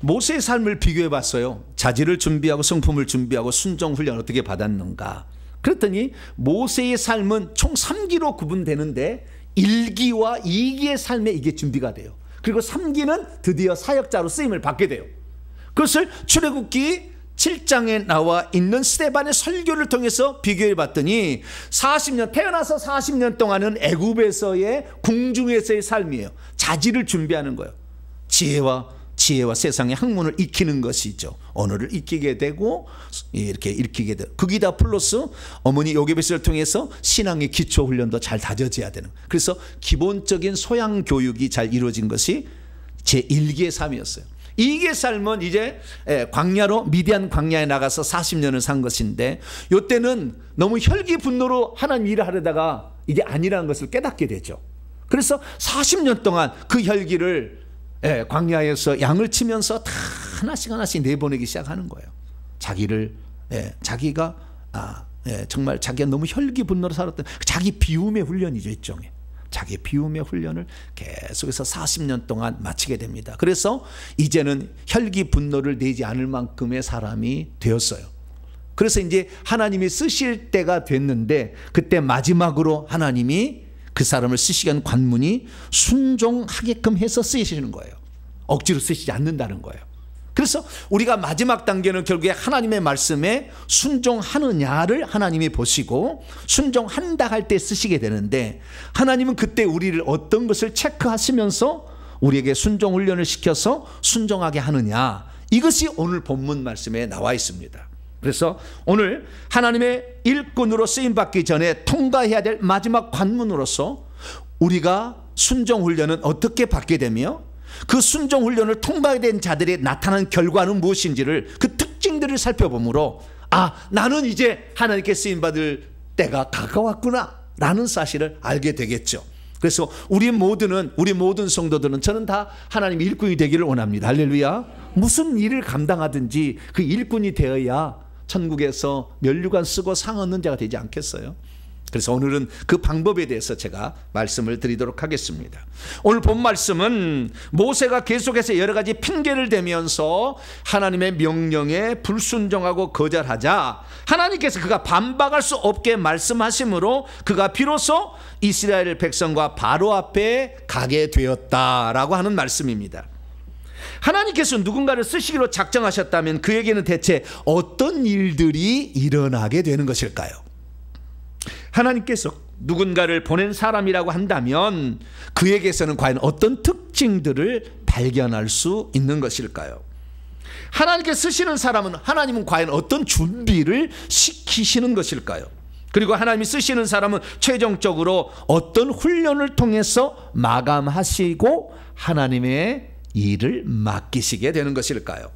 모세의 삶을 비교해 봤어요. 자질을 준비하고 성품을 준비하고 순종 훈련을 어떻게 받았는가. 그랬더니 모세의 삶은 총 3기로 구분되는데 1기와 2기의 삶에 이게 준비가 돼요. 그리고 3기는 드디어 사역자로 쓰임을 받게 돼요. 그것을 출애굽기 7장에 나와 있는 스데반의 설교를 통해서 비교해 봤더니 40년, 태어나서 40년 동안은 애굽에서의 궁중에서의 삶이에요. 자질을 준비하는 거예요. 지혜와 세상의 학문을 익히는 것이죠. 언어를 익히게 되고 이렇게 읽히게 되고, 거기다 플러스 어머니 요게벳을 통해서 신앙의 기초 훈련도 잘 다져져야 되는. 그래서 기본적인 소양 교육이 잘 이루어진 것이 제1기의 삶이었어요. 2기의 삶은 이제 광야로, 미디안 광야에 나가서 40년을 산 것인데, 이때는 너무 혈기 분노로 하나님 일을 하려다가 이게 아니라는 것을 깨닫게 되죠. 그래서 40년 동안 그 혈기를 광야에서 양을 치면서 다 하나씩 내보내기 시작하는 거예요. 자기가 정말 자기가 너무 혈기 분노로 살았던 자기 비움의 훈련이죠. 일종의 자기 비움의 훈련을 계속해서 40년 동안 마치게 됩니다. 그래서 이제는 혈기 분노를 내지 않을 만큼의 사람이 되었어요. 그래서 이제 하나님이 쓰실 때가 됐는데, 그때 마지막으로 하나님이 그 사람을 쓰시기 위한 관문이 순종하게끔 해서 쓰시는 거예요. 억지로 쓰시지 않는다는 거예요. 그래서 우리가 마지막 단계는 결국에 하나님의 말씀에 순종하느냐를 하나님이 보시고 순종한다 할 때 쓰시게 되는데, 하나님은 그때 우리를 어떤 것을 체크하시면서 우리에게 순종 훈련을 시켜서 순종하게 하느냐, 이것이 오늘 본문 말씀에 나와 있습니다. 그래서 오늘 하나님의 일꾼으로 쓰임받기 전에 통과해야 될 마지막 관문으로서 우리가 순종 훈련은 어떻게 받게 되며 그 순종 훈련을 통과된 자들의 나타난 결과는 무엇인지를, 그 특징들을 살펴보므로 나는 이제 하나님께 쓰임받을 때가 가까웠구나 라는 사실을 알게 되겠죠. 그래서 우리 모든 성도들은, 저는 다 하나님의 일꾼이 되기를 원합니다. 할렐루야. 무슨 일을 감당하든지 그 일꾼이 되어야 천국에서 면류관 쓰고 상 얻는 자가 되지 않겠어요? 그래서 오늘은 그 방법에 대해서 제가 말씀을 드리도록 하겠습니다. 오늘 본 말씀은 모세가 계속해서 여러 가지 핑계를 대면서 하나님의 명령에 불순종하고 거절하자 하나님께서 그가 반박할 수 없게 말씀하심으로 그가 비로소 이스라엘 백성과 바로 앞에 가게 되었다라고 하는 말씀입니다. 하나님께서 누군가를 쓰시기로 작정하셨다면 그에게는 대체 어떤 일들이 일어나게 되는 것일까요? 하나님께서 누군가를 보낸 사람이라고 한다면 그에게서는 과연 어떤 특징들을 발견할 수 있는 것일까요? 하나님께 쓰시는 사람은 하나님은 과연 어떤 준비를 시키시는 것일까요? 그리고 하나님이 쓰시는 사람은 최종적으로 어떤 훈련을 통해서 마감하시고 하나님의 일을 맡기시게 되는 것일까요?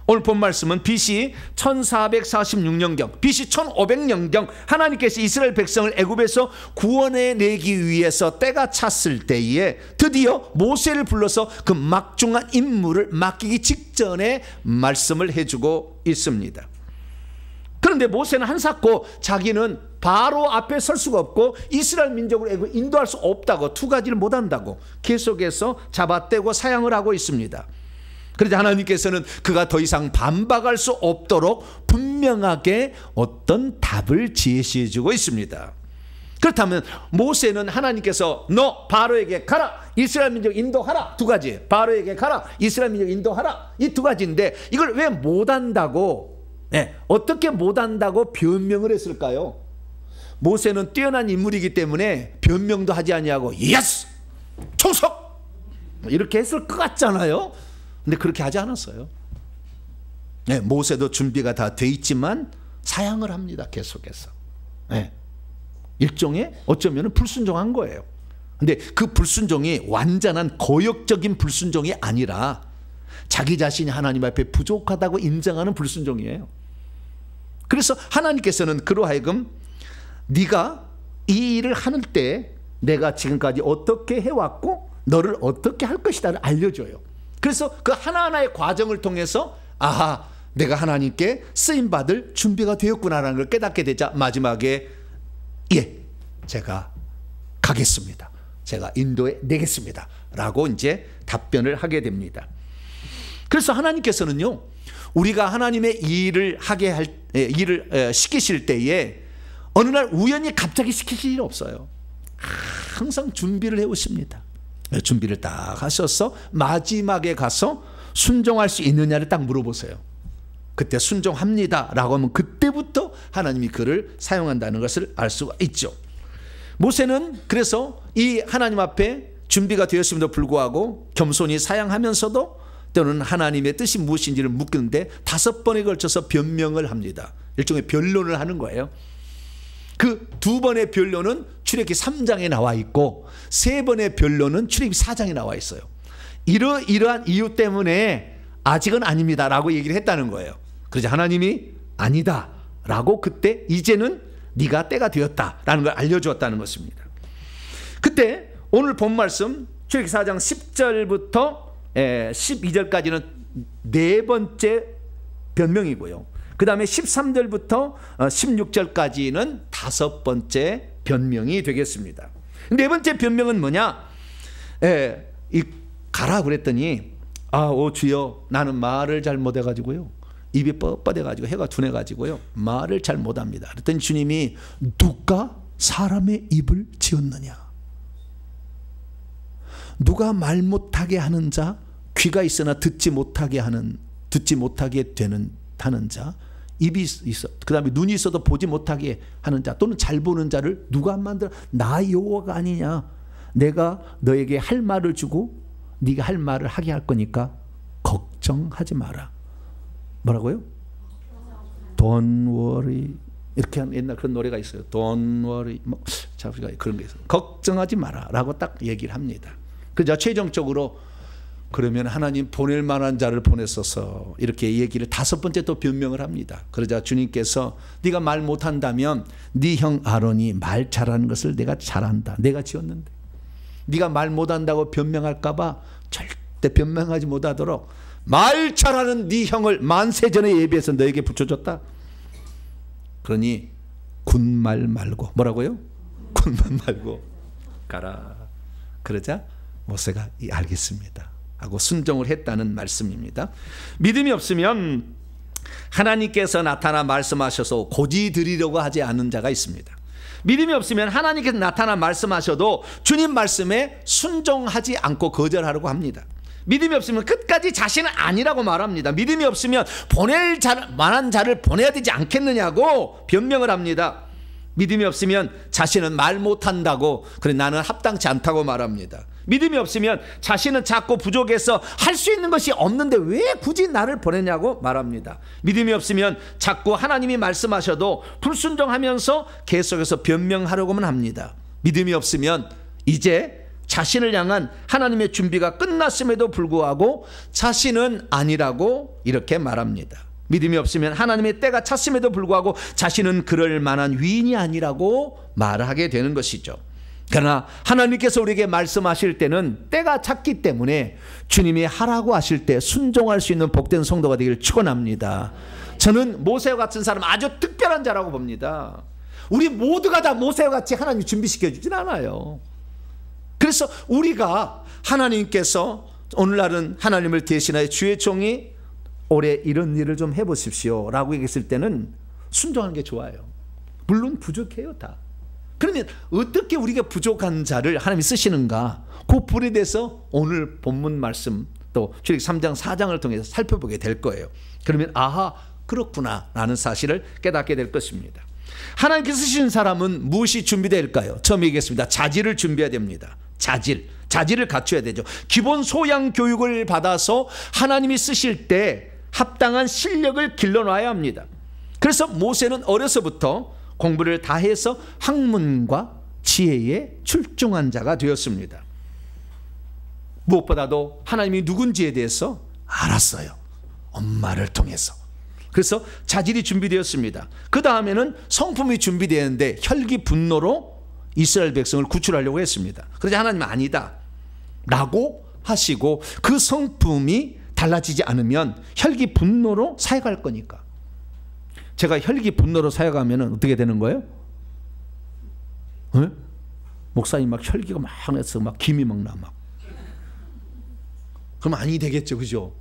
오늘 본 말씀은 BC 1446년경, BC 1500년경 하나님께서 이스라엘 백성을 애굽에서 구원해내기 위해서 때가 찼을 때에 드디어 모세를 불러서 그 막중한 임무를 맡기기 직전에 말씀을 해주고 있습니다. 그런데 모세는 한사코 자기는 바로 앞에 설 수가 없고 이스라엘 민족을 애굽 인도할 수 없다고, 두 가지를 못한다고 계속해서 잡아떼고 사양을 하고 있습니다. 그러자 하나님께서는 그가 더 이상 반박할 수 없도록 분명하게 어떤 답을 제시해 주고 있습니다. 그렇다면 모세는 하나님께서 너 바로에게 가라, 이스라엘 민족 인도하라, 두 가지. 바로에게 가라, 이스라엘 민족 인도하라, 이 두 가지인데 이걸 왜 못한다고, 어떻게 못한다고 변명을 했을까요? 모세는 뛰어난 인물이기 때문에 변명도 하지 아니하고 예스! 총석! 이렇게 했을 것 같잖아요. 근데 그렇게 하지 않았어요. 모세도 준비가 다 돼 있지만 사양을 합니다. 계속해서. 일종의 어쩌면 불순종한 거예요. 근데 그 불순종이 완전한 거역적인 불순종이 아니라 자기 자신이 하나님 앞에 부족하다고 인정하는 불순종이에요. 그래서 하나님께서는 그로 하여금 네가 이 일을 하는 때 내가 지금까지 어떻게 해왔고 너를 어떻게 할 것이다를 알려줘요. 그래서 그 하나하나의 과정을 통해서 아하, 내가 하나님께 쓰임받을 준비가 되었구나라는 걸 깨닫게 되자 마지막에 예, 제가 가겠습니다. 제가 인도해 내겠습니다. 라고 이제 답변을 하게 됩니다. 그래서 하나님께서는요, 우리가 하나님의 일을 일을 시키실 때에 어느 날 우연히 갑자기 시키실 일 없어요. 항상 준비를 해오십니다. 준비를 딱 하셔서 마지막에 가서 순종할 수 있느냐를 딱 물어보세요. 그때 순종합니다 라고 하면 그때부터 하나님이 그를 사용한다는 것을 알 수가 있죠. 모세는 그래서 이 하나님 앞에 준비가 되었음에도 불구하고 겸손히 사양하면서도 때로는 하나님의 뜻이 무엇인지를 묻는데 5번에 걸쳐서 변명을 합니다. 일종의 변론을 하는 거예요. 그 2번의 변론은 출애굽기 3장에 나와 있고 3번의 변론은 출애굽기 4장에 나와 있어요. 이러한 이유 때문에 아직은 아닙니다 라고 얘기를 했다는 거예요. 그래서 하나님이 아니다 라고 그때 이제는 네가 때가 되었다라는 걸 알려주었다는 것입니다. 그때 오늘 본 말씀 출애굽기 4장 10절부터 12절까지는 4번째 변명이고요. 그 다음에 13절부터 16절까지는 5번째 변명이 되겠습니다. 4번째 변명은 뭐냐? 가라 그랬더니 오 주여 나는 말을 잘 못해가지고요, 입이 뻣뻣해가지고 해가 둔해가지고요 말을 잘 못합니다. 그랬더니 주님이 누가 사람의 입을 지었느냐? 누가 말 못하게 하는 자, 귀가 있으나 듣지 못하게 되는 하는 자, 입이 있어, 그 다음에 눈이 있어도 보지 못하게 하는 자, 또는 잘 보는 자를 누가 만들어? 나 여호와가 아니냐? 내가 너에게 할 말을 주고 네가 할 말을 하게 할 거니까 걱정하지 마라. 뭐라고요? Don't worry. 이렇게 하는 옛날 그런 노래가 있어요. Don't worry. 자, 우리가 그런 게 있어요. 걱정하지 마라 라고 딱 얘기를 합니다. 그래서 최종적으로 그러면 하나님 보낼 만한 자를 보냈어서 이렇게 얘기를 5번째 또 변명을 합니다. 그러자 주님께서 네가 말 못한다면 네 형 아론이 말 잘하는 것을 내가 잘한다. 내가 지었는데 네가 말 못한다고 변명할까 봐 절대 변명하지 못하도록 말 잘하는 네 형을 만세전에 예비해서 너에게 붙여줬다. 그러니 군말 말고, 뭐라고요? 군말 말고 가라. 그러자 모세가 알겠습니다 하고 순종을 했다는 말씀입니다. 믿음이 없으면 하나님께서 나타나 말씀하셔서 고지 드리려고 하지 않는 자가 있습니다. 믿음이 없으면 하나님께서 나타나 말씀하셔도 주님 말씀에 순종하지 않고 거절하려고 합니다. 믿음이 없으면 끝까지 자신은 아니라고 말합니다. 믿음이 없으면 보낼 만한 자를 보내야 되지 않겠느냐고 변명을 합니다. 믿음이 없으면 자신은 말 못한다고, 그래 나는 합당치 않다고 말합니다. 믿음이 없으면 자신은 작고 부족해서 할 수 있는 것이 없는데 왜 굳이 나를 보내냐고 말합니다. 믿음이 없으면 자꾸 하나님이 말씀하셔도 불순종하면서 계속해서 변명하려고만 합니다. 믿음이 없으면 이제 자신을 향한 하나님의 준비가 끝났음에도 불구하고 자신은 아니라고 이렇게 말합니다. 믿음이 없으면 하나님의 때가 찼음에도 불구하고 자신은 그럴 만한 위인이 아니라고 말하게 되는 것이죠. 그러나 하나님께서 우리에게 말씀하실 때는 때가 찼기 때문에 주님이 하라고 하실 때 순종할 수 있는 복된 성도가 되기를 축원합니다. 저는 모세와 같은 사람 아주 특별한 자라고 봅니다. 우리 모두가 다 모세와 같이 하나님 준비시켜 주진 않아요. 그래서 우리가 하나님께서 오늘날은 하나님을 대신하여 주의 종이 올해 이런 일을 좀 해보십시오 라고 얘기했을 때는 순종하는 게 좋아요. 물론 부족해요 다. 그러면 어떻게 우리가 부족한 자를 하나님이 쓰시는가, 그 불에 대해서 오늘 본문 말씀 또 출애굽기 3장 4장을 통해서 살펴보게 될 거예요. 그러면 아하 그렇구나 라는 사실을 깨닫게 될 것입니다. 하나님께서 쓰시는 사람은 무엇이 준비될까요? 처음 얘기했습니다. 자질을 준비해야 됩니다. 자질을 갖춰야 되죠. 기본 소양 교육을 받아서 하나님이 쓰실 때 합당한 실력을 길러놔야 합니다. 그래서 모세는 어려서부터 공부를 다 해서 학문과 지혜에 출중한 자가 되었습니다. 무엇보다도 하나님이 누군지에 대해서 알았어요. 엄마를 통해서. 그래서 자질이 준비되었습니다. 그 다음에는 성품이 준비되었는데 혈기 분노로 이스라엘 백성을 구출하려고 했습니다. 그러자 하나님은 아니다 라고 하시고 그 성품이 달라지지 않으면 혈기 분노로 사역할 거니까. 제가 혈기 분노로 사역하면 어떻게 되는 거예요? 네? 목사님 막 혈기가 막 나서 막 김이 막 나 막. 그럼 아니 되겠죠, 그죠?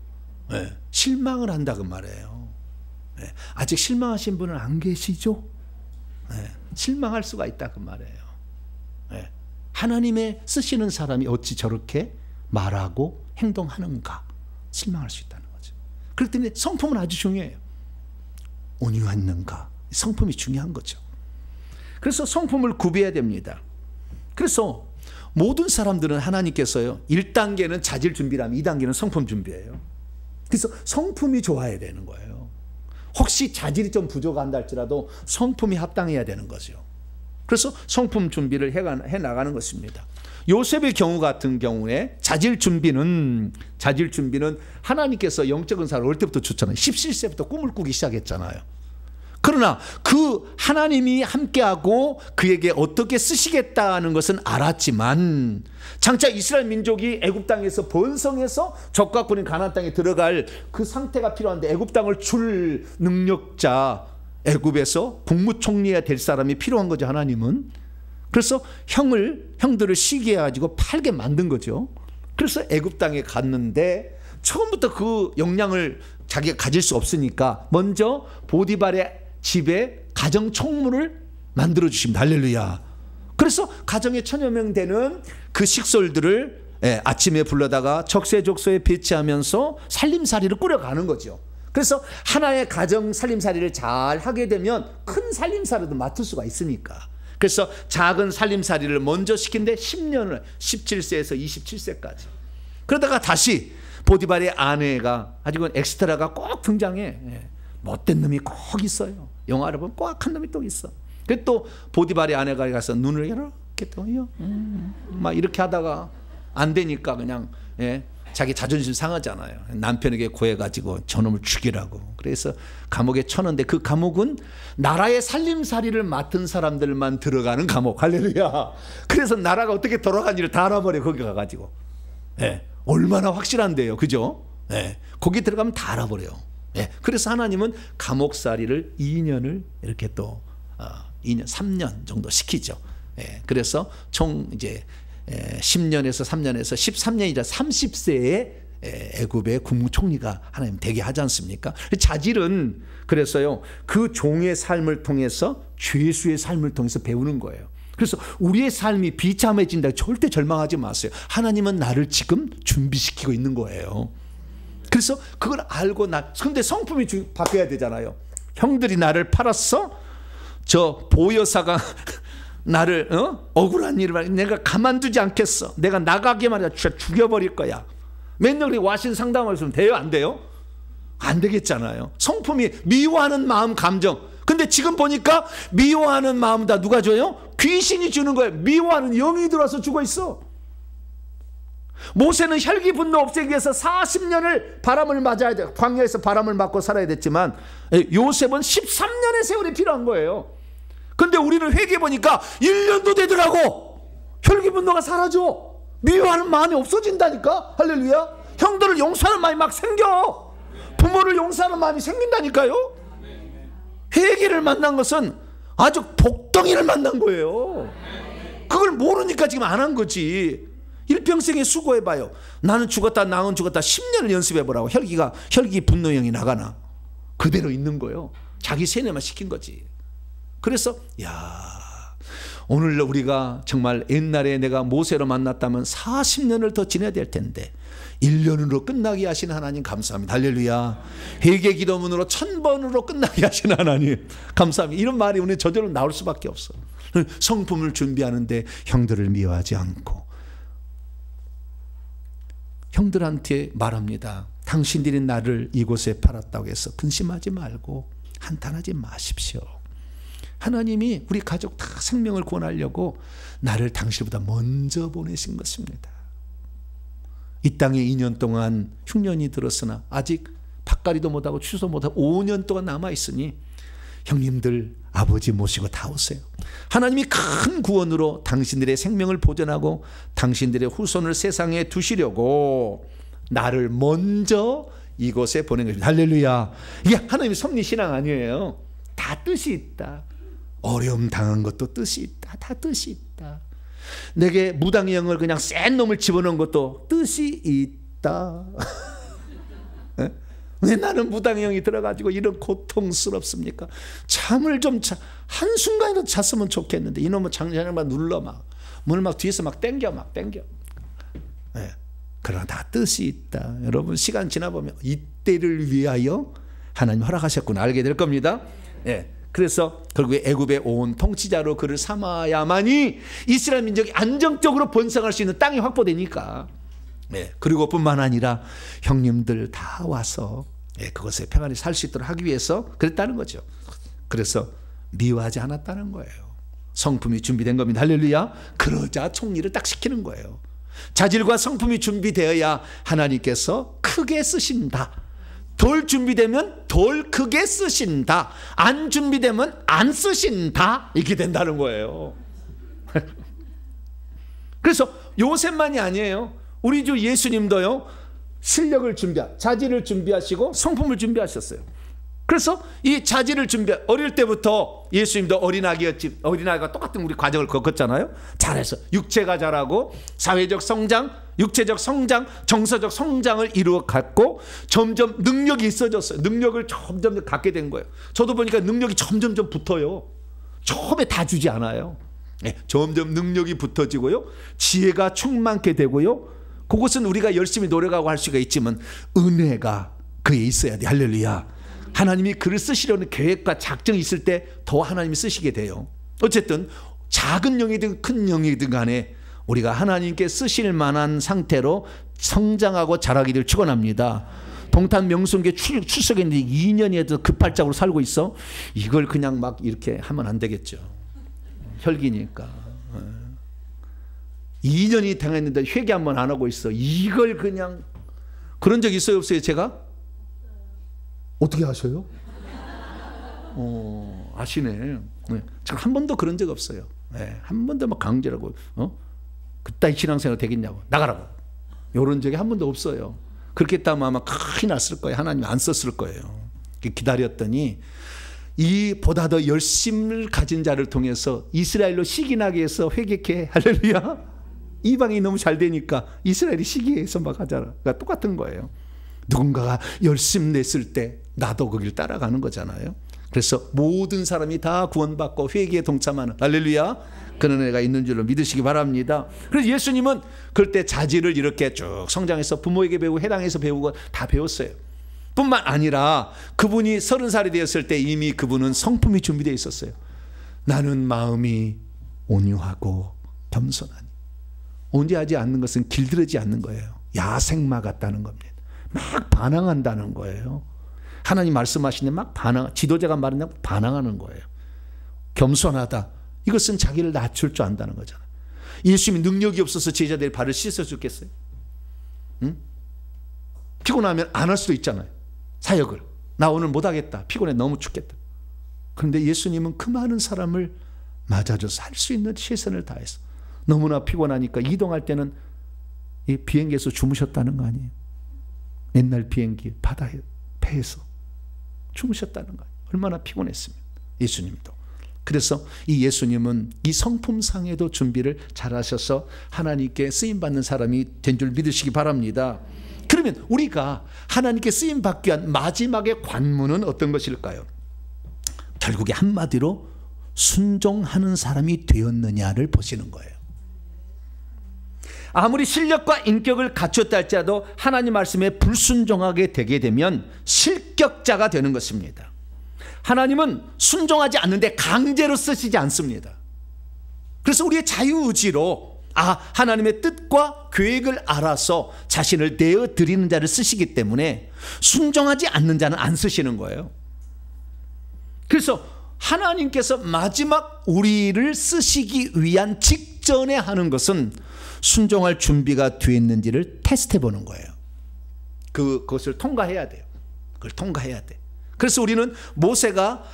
네. 실망을 한다 그 말이에요. 네. 아직 실망하신 분은 안 계시죠? 네. 실망할 수가 있다 그 말이에요. 네. 하나님의 쓰시는 사람이 어찌 저렇게 말하고 행동하는가 실망할 수 있다는 거죠. 그렇기 때문에 성품은 아주 중요해요. 온유했는가 성품이 중요한 거죠. 그래서 성품을 구비해야 됩니다. 그래서 모든 사람들은 하나님께서요 1단계는 자질 준비라면 2단계는 성품 준비예요. 그래서 성품이 좋아야 되는 거예요. 혹시 자질이 좀 부족한다 할지라도 성품이 합당해야 되는 거죠. 그래서 성품 준비를 해 나가는 것입니다. 요셉의 경우 같은 경우에 자질 준비는 하나님께서 영적인 사람을 어릴 때부터 줬잖아요. 17세부터 꿈을 꾸기 시작했잖아요. 그러나 그 하나님이 함께하고 그에게 어떻게 쓰시겠다는 것은 알았지만 장차 이스라엘 민족이 애굽 땅에서 번성해서 적과 군인 가나안 땅에 들어갈 그 상태가 필요한데 애굽 땅을 줄 능력자, 애굽에서 국무총리가 될 사람이 필요한 거죠. 하나님은. 그래서 형들을 시기해 가지고 팔게 만든 거죠. 그래서 애굽 땅에 갔는데 처음부터 그 역량을 자기가 가질 수 없으니까 먼저 보디발의 집에 가정 총무를 만들어 주십니다. 할렐루야. 그래서 가정에 1000여 명 되는 그 식솔들을 아침에 불러다가 적세족소에 배치하면서 살림살이를 꾸려가는 거죠. 그래서 하나의 가정 살림살이를 잘 하게 되면 큰 살림살이도 맡을 수가 있으니까. 그래서 작은 살림살이를 먼저 시킨데 10년을 17세에서 27세까지. 그러다가 다시 보디발의 아내가 가지고 엑스트라가 꼭 등장해. 못된 놈이 꼭 있어요. 영화를 보면 꼭 한 놈이 또 있어. 그래서 또 보디발의 아내가 가서 눈을 이렇게 떠요. 막 이렇게 하다가 안 되니까 그냥 자기 자존심 상하잖아요. 남편에게 구해가지고 저놈을 죽이라고. 그래서 감옥에 쳐넣는데 그 감옥은 나라의 살림살이를 맡은 사람들만 들어가는 감옥. 할렐루야. 그래서 나라가 어떻게 돌아가는지를 다 알아버려. 거기 가가지고. 얼마나 확실한데요. 그죠? 거기 들어가면 다 알아버려요. 그래서 하나님은 감옥살이를 2년을 이렇게 또 2년, 3년 정도 시키죠. 그래서 총 이제 10년에서 3년에서 13년이라 30세에 애굽의 국무총리가 하나님 되게 하지 않습니까? 자질은 그래서요 그 종의 삶을 통해서 죄수의 삶을 통해서 배우는 거예요. 그래서 우리의 삶이 비참해진다 절대 절망하지 마세요. 하나님은 나를 지금 준비시키고 있는 거예요. 그래서 그걸 알고 근데 성품이 바뀌어야 되잖아요. 형들이 나를 팔았어? 저 보여사가 나를 억울한 일을 내가 가만두지 않겠어. 내가 나가게 말이야 죽여버릴 거야. 맨날 우리 와신 상담하시면 돼요? 안 돼요? 안 되겠잖아요. 성품이 미워하는 마음, 감정. 근데 지금 보니까 미워하는 마음 다 누가 줘요? 귀신이 주는 거예요. 미워하는 영이 들어와서 주고 있어. 모세는 혈기 분노 없애기 위해서 40년을 바람을 맞아야 돼. 광야에서 바람을 맞고 살아야 됐지만 요셉은 13년의 세월이 필요한 거예요. 근데 우리는 회개해 보니까 1년도 되더라고. 혈기 분노가 사라져. 미워하는 마음이 없어진다니까. 할렐루야. 형들을 용서하는 마음이 막 생겨. 부모를 용서하는 마음이 생긴다니까요. 회개를 만난 것은 아주 복덩이를 만난 거예요. 그걸 모르니까 지금 안 한 거지. 일평생에 수고해봐요. 나는 죽었다 나는 죽었다 10년을 연습해보라고. 혈기 분노형이 나가나. 그대로 있는 거예요. 자기 세뇌만 시킨 거지. 그래서 오늘 우리가 정말 옛날에 내가 모세로 만났다면 40년을 더 지내야 될 텐데 1년으로 끝나게 하신 하나님 감사합니다. 할렐루야. 회개 기도문으로 1000번으로 끝나게 하신 하나님 감사합니다. 이런 말이 오늘 저절로 나올 수밖에 없어. 성품을 준비하는데 형들을 미워하지 않고 형들한테 말합니다. 당신들이 나를 이곳에 팔았다고 해서 근심하지 말고 한탄하지 마십시오. 하나님이 우리 가족 다 생명을 구원하려고 나를 당신보다 먼저 보내신 것입니다. 이 땅에 2년 동안 흉년이 들었으나 아직 밭갈이도 못하고 추수도 못하고 5년 동안 남아있으니 형님들 아버지 모시고 다 오세요. 하나님이 큰 구원으로 당신들의 생명을 보존하고 당신들의 후손을 세상에 두시려고 나를 먼저 이곳에 보낸 것입니다. 할렐루야. 이게 하나님의 섭리신앙 아니에요. 다 뜻이 있다. 어려움 당한 것도 뜻이 있다. 다 뜻이 있다. 내게 무당형을 그냥 센 놈을 집어넣은 것도 뜻이 있다. 왜 나는 무당형이 들어가지고 이런 고통스럽습니까? 잠을 좀 한순간이라도 잤으면 좋겠는데 이놈은 장전을 막 눌러 문을 막 뒤에서 막 땡겨. 네. 그러나 다 뜻이 있다. 여러분 시간 지나보면 이때를 위하여 하나님 허락하셨구나 알게 될 겁니다. 네. 그래서 결국에 애굽의 온 통치자로 그를 삼아야만이 이스라엘 민족이 안정적으로 번성할 수 있는 땅이 확보되니까. 네. 그리고 뿐만 아니라 형님들 다 와서 그것에 평안히 살 수 있도록 하기 위해서 그랬다는 거죠. 그래서 미워하지 않았다는 거예요. 성품이 준비된 겁니다. 할렐루야. 그러자 총리를 딱 시키는 거예요. 자질과 성품이 준비되어야 하나님께서 크게 쓰신다. 덜 준비되면 덜 크게 쓰신다. 안 준비되면 안 쓰신다. 이렇게 된다는 거예요. 그래서 요셉만이 아니에요. 우리 주 예수님도요. 실력을 자질을 준비하시고 성품을 준비하셨어요. 그래서 이 자질을 어릴 때부터 예수님도 어린아기였지. 어린아이가 똑같은 우리 과정을 겪었잖아요. 잘해서 육체가 자라고 사회적 성장, 육체적 성장, 정서적 성장을 이루어갔고 점점 능력이 있어졌어요. 능력을 점점 갖게 된 거예요. 저도 보니까 능력이 점점 붙어요. 처음에 다 주지 않아요. 점점 능력이 붙어지고요. 지혜가 충만케 되고요. 그것은 우리가 열심히 노력하고 할 수가 있지만 은혜가 그에 있어야 돼. 할렐루야. 하나님이 그를 쓰시려는 계획과 작정이 있을 때 더 하나님이 쓰시게 돼요. 어쨌든 작은 영이든 큰 영이든 간에 우리가 하나님께 쓰실 만한 상태로 성장하고 자라기를 축원합니다. 동탄 명순교회 출석했는데 2년이라도 급발작으로 살고 있어. 이걸 그냥 막 이렇게 하면 안 되겠죠. 혈기니까. 2년이 당했는데 회개 한번 안 하고 있어. 이걸 그냥 그런 적 있어요 없어요 제가? 어떻게 아셔요? 아시네. 제가 한 번도 그런 적 없어요. 한 번도 막 강제라고 그따위 신앙생활 되겠냐고 나가라고 이런 적이 한 번도 없어요. 그렇게 했다면 아마 큰일 났을 거예요. 하나님 안 썼을 거예요. 기다렸더니 이보다 더 열심을 가진 자를 통해서 이스라엘로 시기나게 해서 회개케. 할렐루야. 이방이 너무 잘 되니까 이스라엘이 시기해서 막 하잖아. 그러니까 똑같은 거예요. 누군가가 열심 냈을 때 나도 거길 따라가는 거잖아요. 그래서 모든 사람이 다 구원받고 회개에 동참하는 할렐루야 그런 은혜가 있는 줄로 믿으시기 바랍니다. 그래서 예수님은 그럴 때 자질을 이렇게 쭉 성장해서 부모에게 배우고 해당해서 배우고 다 배웠어요. 뿐만 아니라 그분이 30살이 되었을 때 이미 그분은 성품이 준비되어 있었어요. 나는 마음이 온유하고 겸손하니. 온유하지 않는 것은 길들이지 않는 거예요. 야생마 같다는 겁니다. 막 반항한다는 거예요. 하나님 말씀하시는데 막 지도자가 말하는데 반항하는 거예요. 겸손하다. 이것은 자기를 낮출 줄 안다는 거잖아요. 예수님이 능력이 없어서 제자들이 발을 씻어줬겠어요? 응? 피곤하면 안 할 수도 있잖아요. 사역을. 나 오늘 못하겠다. 피곤해. 너무 춥겠다. 그런데 예수님은 그 많은 사람을 맞아줘서 할 수 있는 최선을 다해서 너무나 피곤하니까 이동할 때는 이 비행기에서 주무셨다는 거 아니에요? 옛날 비행기 바다에 배에서 주무셨다는 거 아니에요? 얼마나 피곤했으면. 예수님도. 그래서 이 예수님은 이 성품상에도 준비를 잘하셔서 하나님께 쓰임받는 사람이 된 줄 믿으시기 바랍니다. 그러면 우리가 하나님께 쓰임받기 위한 마지막의 관문은 어떤 것일까요? 결국에 한마디로 순종하는 사람이 되었느냐를 보시는 거예요. 아무리 실력과 인격을 갖췄다 할지라도 하나님 말씀에 불순종하게 되게 되면 실격자가 되는 것입니다. 하나님은 순종하지 않는데 강제로 쓰시지 않습니다. 그래서 우리의 자유의지로 하나님의 뜻과 계획을 알아서 자신을 내어드리는 자를 쓰시기 때문에 순종하지 않는 자는 안 쓰시는 거예요. 그래서 하나님께서 마지막 우리를 쓰시기 위한 직전에 하는 것은 순종할 준비가 되었는지를 테스트해 보는 거예요. 그것을 통과해야 돼요. 그걸 통과해야 돼. 그래서 우리는 모세가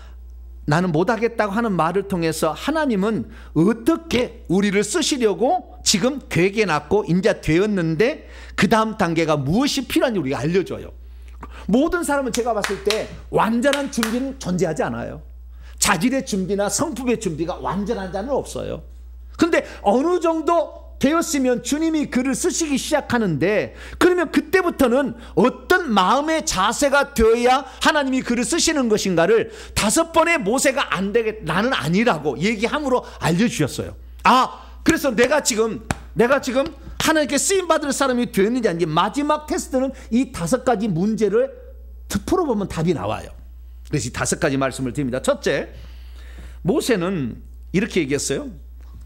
나는 못하겠다고 하는 말을 통해서 하나님은 어떻게 우리를 쓰시려고 지금 계획해 놨고 이제 되었는데 그 다음 단계가 무엇이 필요한지 우리가 알려줘요. 모든 사람은 제가 봤을 때 완전한 준비는 존재하지 않아요. 자질의 준비나 성품의 준비가 완전한 자는 없어요. 그런데 어느 정도 되었으면 주님이 그를 쓰시기 시작하는데, 그러면 그때부터는 어떤 마음의 자세가 되어야 하나님이 그를 쓰시는 것인가를 5번의 모세가 안 되겠다, 나는 아니라고 얘기함으로 알려주셨어요. 그래서 내가 지금 하나님께 쓰임받을 사람이 되었는지 아닌지 마지막 테스트는 이 5가지 문제를 풀어보면 답이 나와요. 그래서 이 5가지 말씀을 드립니다. 첫째, 모세는 이렇게 얘기했어요.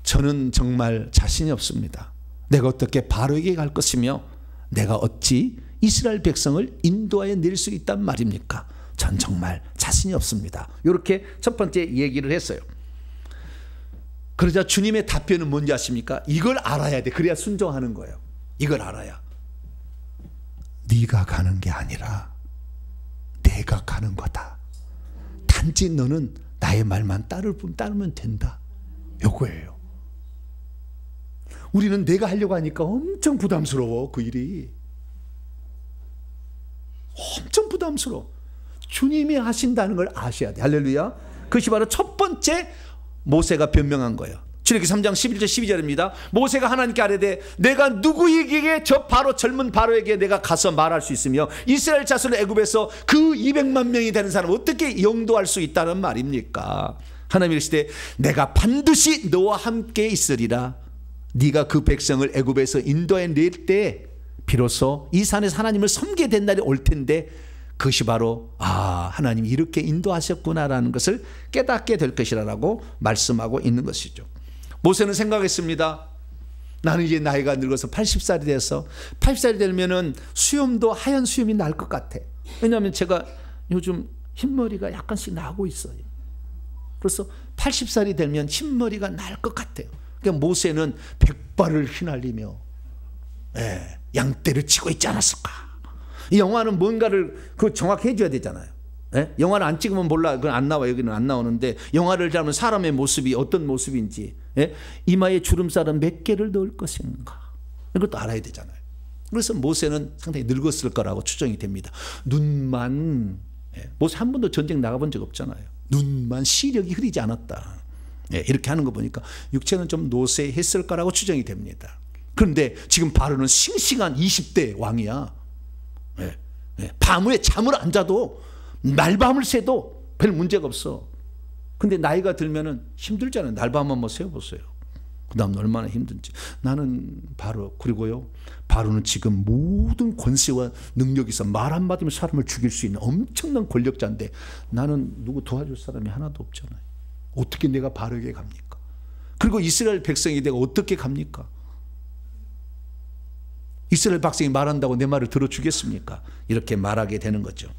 저는 정말 자신이 없습니다. 내가 어떻게 바로에게 갈 것이며 내가 어찌 이스라엘 백성을 인도하여 낼 수 있단 말입니까? 전 정말 자신이 없습니다. 이렇게 첫 번째 얘기를 했어요. 그러자 주님의 답변은 뭔지 아십니까? 이걸 알아야 돼. 그래야 순종하는 거예요. 이걸 알아야. 네가 가는 게 아니라 내가 가는 거다. 단지 너는 나의 말만 따르면 된다. 요거예요. 우리는 내가 하려고 하니까 엄청 부담스러워. 그 일이 엄청 부담스러워. 주님이 하신다는 걸 아셔야 돼. 할렐루야. 그것이 바로 첫 번째 모세가 변명한 거예요. 출애굽기 3장 11절 12절입니다. 모세가 하나님께 아뢰되 내가 누구에게 젊은 바로에게 내가 가서 말할 수 있으며 이스라엘 자손을 애굽에서 그 200만 명이 되는 사람을 어떻게 영도할 수 있다는 말입니까? 하나님이 이르시되 내가 반드시 너와 함께 있으리라. 네가 그 백성을 애굽에서 인도해 낼 때 비로소 이 산에서 하나님을 섬기게 된 날이 올 텐데 그것이 바로 하나님이 이렇게 인도하셨구나라는 것을 깨닫게 될 것이라고 말씀하고 있는 것이죠. 모세는 생각했습니다. 나는 이제 나이가 늙어서 80살이 돼서 80살이 되면은 수염도 하얀 수염이 날 것 같아. 왜냐하면 제가 요즘 흰머리가 약간씩 나고 있어요. 그래서 80살이 되면 흰머리가 날 것 같아요. 그러니까 모세는 백발을 휘날리며 양떼를 치고 있지 않았을까. 이 영화는 뭔가를 정확히 해줘야 되잖아요. 영화를 안 찍으면 몰라. 그건 안 나와. 여기는 안 나오는데 영화를 잡으면 사람의 모습이 어떤 모습인지, 이마에 주름살은 몇 개를 넣을 것인가, 이것도 알아야 되잖아요. 그래서 모세는 상당히 늙었을 거라고 추정이 됩니다. 눈만, 모세 한 번도 전쟁 나가본 적 없잖아요. 눈만 시력이 흐리지 않았다. 이렇게 하는 거 보니까 육체는 좀 노쇠했을 거라고 추정이 됩니다. 그런데 지금 바로는 싱싱한 20대 왕이야. 밤에 잠을 안 자도 날밤을 새도 별 문제가 없어. 근데 나이가 들면은 힘들잖아요. 날밤 한번 새워보세요. 그 다음 얼마나 힘든지. 나는 그리고요, 바로는 지금 모든 권세와 능력이 있어 말 한마디면 사람을 죽일 수 있는 엄청난 권력자인데 나는 누구 도와줄 사람이 하나도 없잖아요. 어떻게 내가 바로에게 갑니까? 그리고 이스라엘 백성이 내가 어떻게 갑니까? 이스라엘 백성이 말한다고 내 말을 들어주겠습니까? 이렇게 말하게 되는 거죠.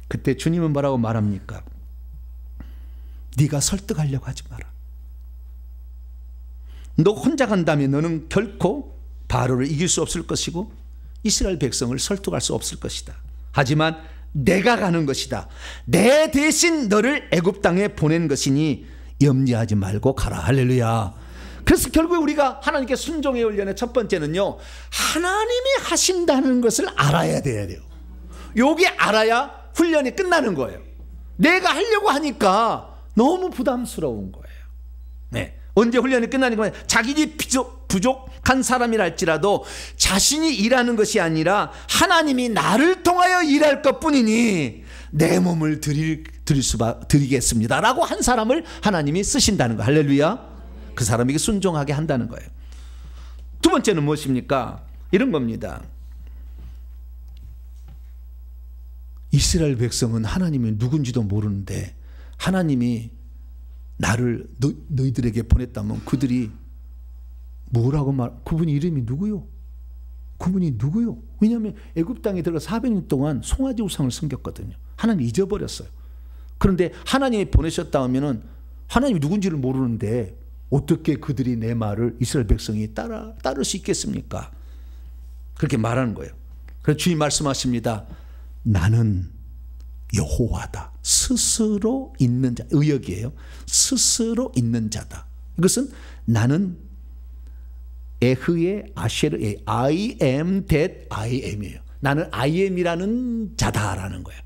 그때 주님은 뭐라고 말합니까? 네가 설득하려고 하지 마라. 너 혼자 간다면 너는 결코 바로를 이길 수 없을 것이고 이스라엘 백성을 설득할 수 없을 것이다. 하지만 내가 가는 것이다. 내 대신 너를 애굽 땅에 보낸 것이니 염려하지 말고 가라. 할렐루야. 그래서 결국 우리가 하나님께 순종의 훈련의 첫 번째는요, 하나님이 하신다는 것을 알아야 돼요. 여기 알아야 훈련이 끝나는 거예요. 내가 하려고 하니까 너무 부담스러운 거예요. 네. 언제 훈련이 끝나는 거예요? 자기이 부족한 사람이랄지라도 자신이 일하는 것이 아니라 하나님이 나를 통하여 일할 것뿐이니 내 몸을 드리겠습니다 라고 한 사람을 하나님이 쓰신다는 거. 할렐루야. 그 사람에게 순종하게 한다는 거예요. 두 번째는 무엇입니까? 이런 겁니다. 이스라엘 백성은 하나님이 누군지도 모르는데 하나님이 나를 너희들에게 보냈다면 그들이 뭐라고 그분이 이름이 누구요? 그분이 누구요? 왜냐하면 애굽 땅에 들어가 400년 동안 송아지 우상을 섬겼거든요. 하나님 잊어버렸어요. 그런데 하나님이 보내셨다 하면은 하나님이 누군지를 모르는데 어떻게 그들이 내 말을 이스라엘 백성이 따를 수 있겠습니까? 그렇게 말하는 거예요. 그래서 주님 말씀하십니다. 나는 여호와다. 스스로 있는 자. 의역이에요. 스스로 있는 자다. 이것은 나는 에흐의 아쉐르의 I am that I am이에요. 나는 I am이라는 자다라는 거예요.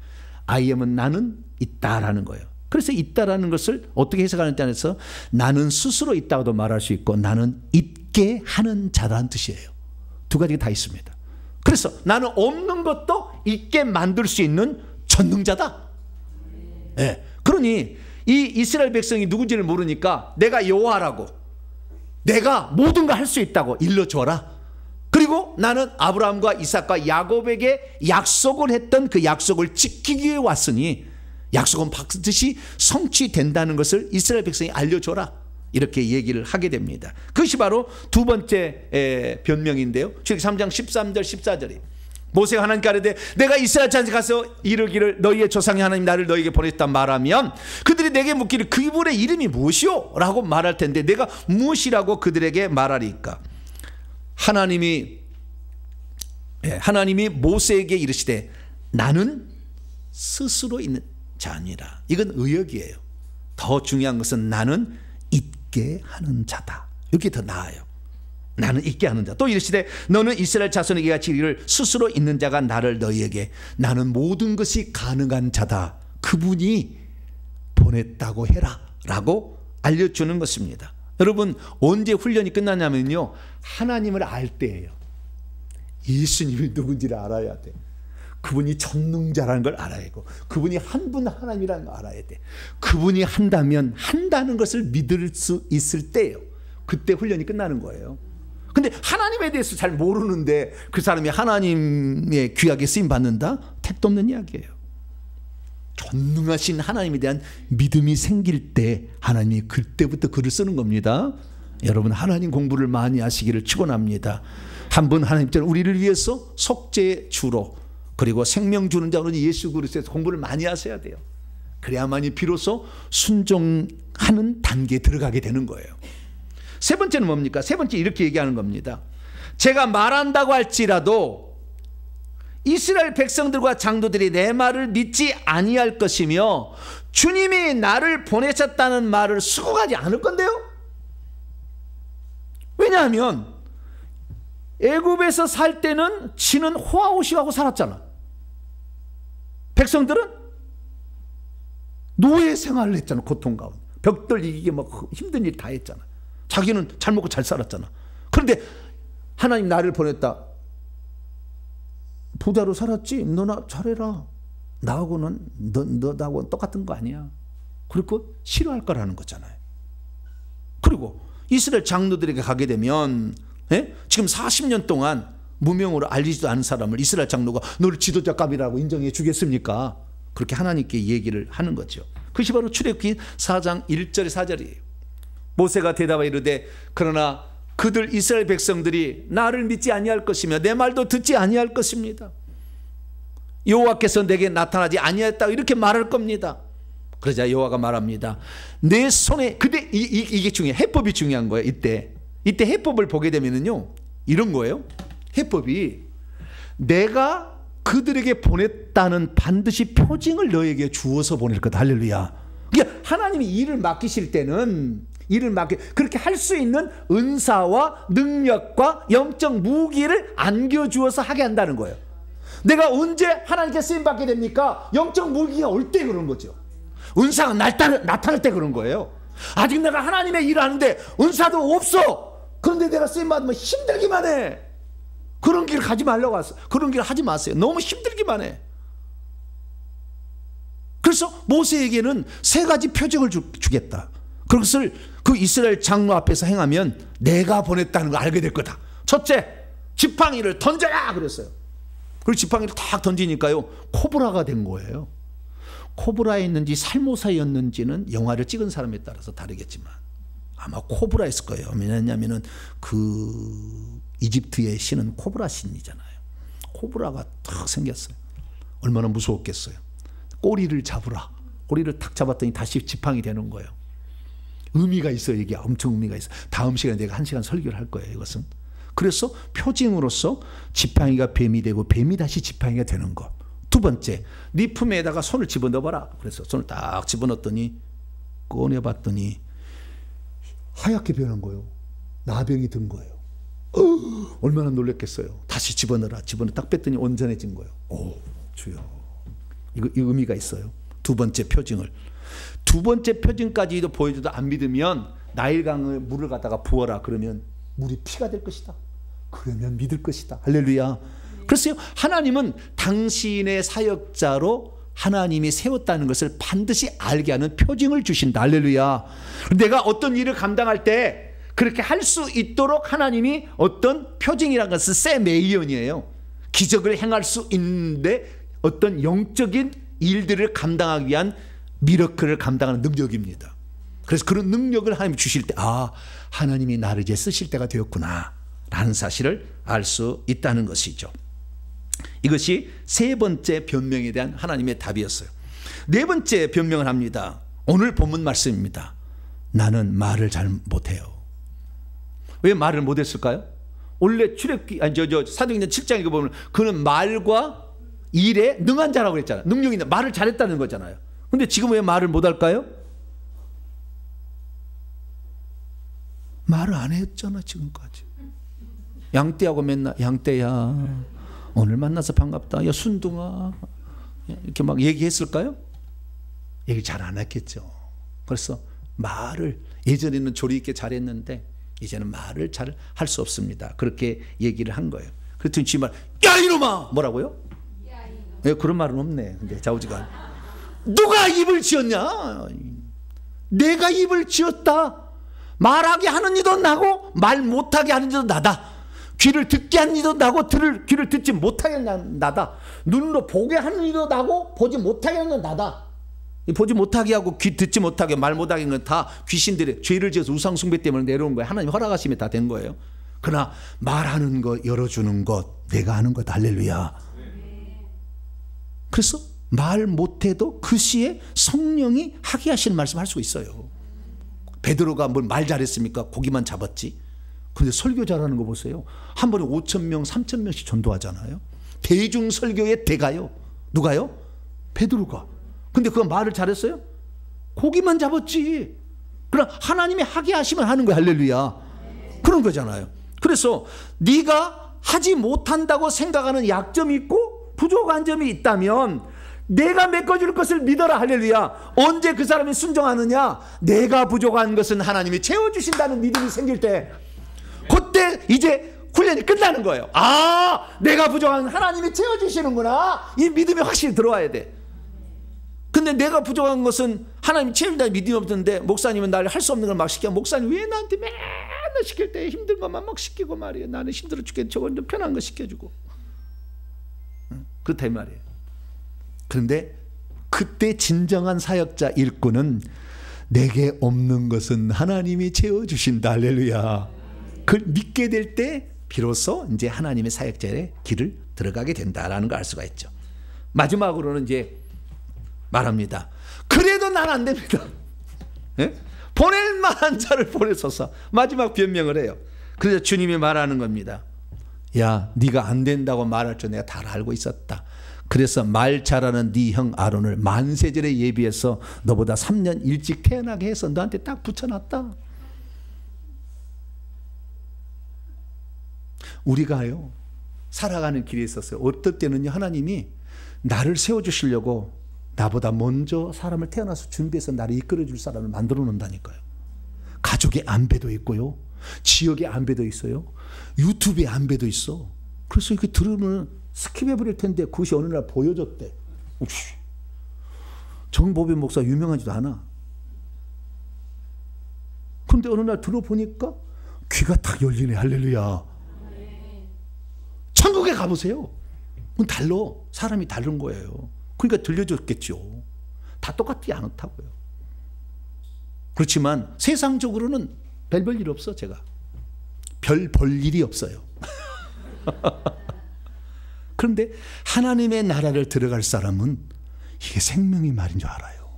I am은 나는 있다라는 거예요. 그래서 있다라는 것을 어떻게 해석하는지 안에서 나는 스스로 있다고도 말할 수 있고 나는 있게 하는 자라는 뜻이에요. 두 가지가 다 있습니다. 그래서 나는 없는 것도 있게 만들 수 있는 전능자다. 네. 그러니 이 이스라엘 백성이 누군지를 모르니까 내가 여호와라고, 내가 모든 걸 할 수 있다고 일러줘라. 그리고 나는 아브라함과 이삭과 야곱에게 약속을 했던 그 약속을 지키기 위해 왔으니 약속은 반드시 성취된다는 것을 이스라엘 백성이 알려줘라. 이렇게 얘기를 하게 됩니다. 그것이 바로 두 번째 변명인데요. 출애굽기 3장 13절 14절이 모세가 하나님께 아뢰되 내가 이스라엘 자손에 가서 이르기를 너희의 조상의 하나님 나를 너희에게 보냈다 말하면 그들이 내게 묻기를 그분의 이름이 무엇이요? 라고 말할 텐데 내가 무엇이라고 그들에게 말하리까? 하나님이 모세에게 이르시되 나는 스스로 있는 자니라. 이건 의역이에요. 더 중요한 것은 나는 있게 하는 자다. 이게 더 나아요. 나는 있게 하는 자. 또 이르시되 너는 이스라엘 자손에게 같이 이르기를 스스로 있는 자가 나를 너희에게 나는 모든 것이 가능한 자다. 그분이 보냈다고 해라 라고 알려주는 것입니다. 여러분 언제 훈련이 끝나냐면요, 하나님을 알 때예요. 예수님이 누군지를 알아야 돼. 그분이 전능자라는 걸 알아야 되고 그분이 한 분 하나님이라는 걸 알아야 돼. 그분이 한다면 한다는 것을 믿을 수 있을 때예요. 그때 훈련이 끝나는 거예요. 근데 하나님에 대해서 잘 모르는데 그 사람이 하나님의 귀하게 쓰임 받는다? 택도 없는 이야기예요. 전능하신 하나님에 대한 믿음이 생길 때 하나님이 그때부터 글을 쓰는 겁니다. 여러분 하나님 공부를 많이 하시기를 축원합니다. 한 분 하나님께서 우리를 위해서 속죄 주로 그리고 생명 주는 자로 예수 그리스도에서 공부를 많이 하셔야 돼요. 그래야만이 비로소 순종하는 단계에 들어가게 되는 거예요. 세 번째는 뭡니까? 세 번째 이렇게 얘기하는 겁니다. 제가 말한다고 할지라도 이스라엘 백성들과 장로들이 내 말을 믿지 아니할 것이며 주님이 나를 보내셨다는 말을 수긍하지 않을 건데요. 왜냐하면 애굽에서 살 때는 지는 호화호식하고 살았잖아. 백성들은 노예 생활을 했잖아. 고통 가운데 벽돌 이기게 막 힘든 일 다 했잖아. 자기는 잘 먹고 잘 살았잖아. 그런데 하나님 나를 보냈다. 부자로 살았지? 너나 잘해라. 나하고는 너하고는 똑같은 거 아니야. 그리고 싫어할 거라는 거잖아요. 그리고 이스라엘 장로들에게 가게 되면 지금 40년 동안 무명으로 알리지도 않은 사람을 이스라엘 장로가 너를 지도자감이라고 인정해 주겠습니까? 그렇게 하나님께 얘기를 하는 거죠. 그것이 바로 출애굽기 4장 1절에 4절이에요. 모세가 대답하여 이르되 그러나 그들 이스라엘 백성들이 나를 믿지 아니할 것이며 내 말도 듣지 아니할 것입니다. 여호와께서 내게 나타나지 아니하였다고 이렇게 말할 겁니다. 그러자 여호와가 말합니다. 내 손에, 근데 이게 중요해. 해법이 중요한 거예요. 이때 해법을 보게 되면은요 이런 거예요. 해법이 내가 그들에게 보냈다는 반드시 표징을 너에게 주어서 보낼 거다. 할렐루야. 그러니까 하나님이 일을 맡기실 때는 그렇게 할 수 있는 은사와 능력과 영적 무기를 안겨주어서 하게 한다는 거예요. 내가 언제 하나님께 쓰임받게 됩니까? 영적 무기가 올 때 그런 거죠. 은사가 나타날 때 그런 거예요. 아직 내가 하나님의 일을 하는데 은사도 없어. 그런데 내가 쓰임받으면 힘들기만 해. 그런 길 가지 말라고 했어. 그런 길 하지 마세요. 너무 힘들기만 해. 그래서 모세에게는 3가지 표징을 주겠다. 그것을 그 이스라엘 장로 앞에서 행하면 내가 보냈다는 걸 알게 될 거다. 첫째, 지팡이를 던져라 그랬어요. 그리고 지팡이를 탁 던지니까요 코브라가 된 거예요. 코브라였는지 살모사였는지는 영화를 찍은 사람에 따라서 다르겠지만 아마 코브라였을 거예요. 왜냐하면 그 이집트의 신은 코브라 신이잖아요. 코브라가 탁 생겼어요. 얼마나 무서웠겠어요. 꼬리를 잡으라. 꼬리를 탁 잡았더니 다시 지팡이 되는 거예요. 의미가 있어요. 이게 엄청 의미가 있어요. 다음 시간에 내가 1시간 설교를 할 거예요. 이것은. 그래서 표징으로서 지팡이가 뱀이 되고 뱀이 다시 지팡이가 되는 것. 두 번째, 네 품에다가 손을 집어넣어봐라. 그래서 손을 딱 집어넣었더니 꺼내봤더니 하얗게 변한 거예요. 나병이 든 거예요. 얼마나 놀랬겠어요. 다시 집어넣어라. 딱 뺐더니 온전해진 거예요. 오, 주여. 이거 의미가 있어요. 두 번째 표징을. 두 번째 표징까지도 보여줘도 안 믿으면 나일강에 물을 갖다가 부어라. 그러면 물이 피가 될 것이다. 그러면 믿을 것이다. 할렐루야. 그래서 하나님은 당신의 사역자로 하나님이 세웠다는 것을 반드시 알게 하는 표징을 주신다. 할렐루야. 내가 어떤 일을 감당할 때 그렇게 할 수 있도록 하나님이 어떤 표징이라는 것은 세메이언이에요. 기적을 행할 수 있는데 어떤 영적인 일들을 감당하기 위한 미러클을 감당하는 능력입니다. 그래서 그런 능력을 하나님이 주실 때 하나님이 나를 이제 쓰실 때가 되었구나 라는 사실을 알 수 있다는 것이죠. 이것이 3번째 변명에 대한 하나님의 답이었어요. 4번째 변명을 합니다. 오늘 본문 말씀입니다. 나는 말을 잘 못해요. 왜 말을 못했을까요? 원래 사도행전 7장에 보면 그는 말과 일에 능한 자라고 그랬잖아요. 능력이 있는 말을 잘했다는 거잖아요. 근데 지금 왜 말을 못할까요? 말을 안 했잖아 지금까지. 양떼하고 맨날 양떼야 오늘 만나서 반갑다. 야 순둥아 이렇게 막 얘기했을까요? 얘기 잘 안 했겠죠. 그래서 말을 예전에는 조리 있게 잘했는데 이제는 말을 잘 할 수 없습니다. 그렇게 얘기를 한 거예요. 그랬더니 지금 야 이놈아 뭐라고요? 그런 말은 없네. 근데 좌우지간 누가 입을 지었냐? 내가 입을 지었다. 말하게 하는 이도 나고 말 못하게 하는 이도 나다. 귀를 듣게 하는 이도 나고 귀를 듣지 못하게 하는 나다. 눈으로 보게 하는 이도 나고 보지 못하게 하는 건 나다. 보지 못하게 하고 귀 듣지 못하게 말 못하게 하는 건 다 귀신들의 죄를 지어서 우상숭배 때문에 내려온 거예요. 하나님 허락하시면 다 된 거예요. 그러나 말하는 것 열어주는 것 내가 하는 것 할렐루야. 그래서 말 못해도 그 시에 성령이 하게 하시는 말씀 할 수 있어요. 베드로가 뭘 말 잘했습니까? 고기만 잡았지. 근데 설교 잘하는 거 보세요. 한 번에 5,000명 3,000명씩 전도하잖아요. 대중 설교의 대가요. 누가요? 베드로가. 근데 그거 말을 잘했어요? 고기만 잡았지. 그럼 하나님이 하게 하시면 하는 거야. 할렐루야. 그런 거잖아요. 그래서 네가 하지 못한다고 생각하는 약점이 있고 부족한 점이 있다면 내가 메꿔줄 것을 믿어라. 할렐루야. 언제 그 사람이 순종하느냐? 내가 부족한 것은 하나님이 채워주신다는 믿음이 생길 때 그때 이제 훈련이 끝나는 거예요. 내가 부족한 하나님이 채워주시는구나. 이 믿음이 확실히 들어와야 돼. 근데 내가 부족한 것은 하나님이 채운다는 믿음이 없는데 목사님은 나를 할 수 없는 걸 막 시켜. 목사님 왜 나한테 맨날 시킬 때 힘든 것만 막 시키고 말이에요. 나는 힘들어 죽겠는데 저건 좀 편한 거 시켜주고. 그렇다 이 말이에요. 그런데 그때 진정한 사역자 일꾼은 내게 없는 것은 하나님이 채워주신다. 할렐루야. 그걸 믿게 될 때 비로소 이제 하나님의 사역자의 길을 들어가게 된다라는 걸 알 수가 있죠. 마지막으로는 이제 말합니다. 그래도 난 안 됩니다. 예? 보낼 만한 자를 보내소서. 마지막 변명을 해요. 그래서 주님이 말하는 겁니다. 야, 네가 안 된다고 말할 줄 내가 다 알고 있었다. 그래서 말 잘하는 네 형 아론을 만세절에 예비해서 너보다 3년 일찍 태어나게 해서 너한테 딱 붙여놨다. 우리가요 살아가는 길에 있어서 어떨 때는요 하나님이 나를 세워주시려고 나보다 먼저 사람을 태어나서 준비해서 나를 이끌어줄 사람을 만들어 놓는다니까요. 가족의 안배도 있고요, 지역의 안배도 있어요, 유튜브의 안배도 있어. 그래서 이렇게 들으면 스킵해버릴 텐데 그것이 어느 날 보여줬대. 정보배 목사 유명하지도 않아. 그런데 어느 날 들어보니까 귀가 탁 열리네. 할렐루야. 천국에 가보세요. 그건 달러. 사람이 다른 거예요. 그러니까 들려줬겠죠. 다 똑같지 않다고요. 그렇지만 세상적으로는 별 볼 일 없어. 제가 별 볼 일이 없어요. 그런데 하나님의 나라를 들어갈 사람은 이게 생명의 말인 줄 알아요.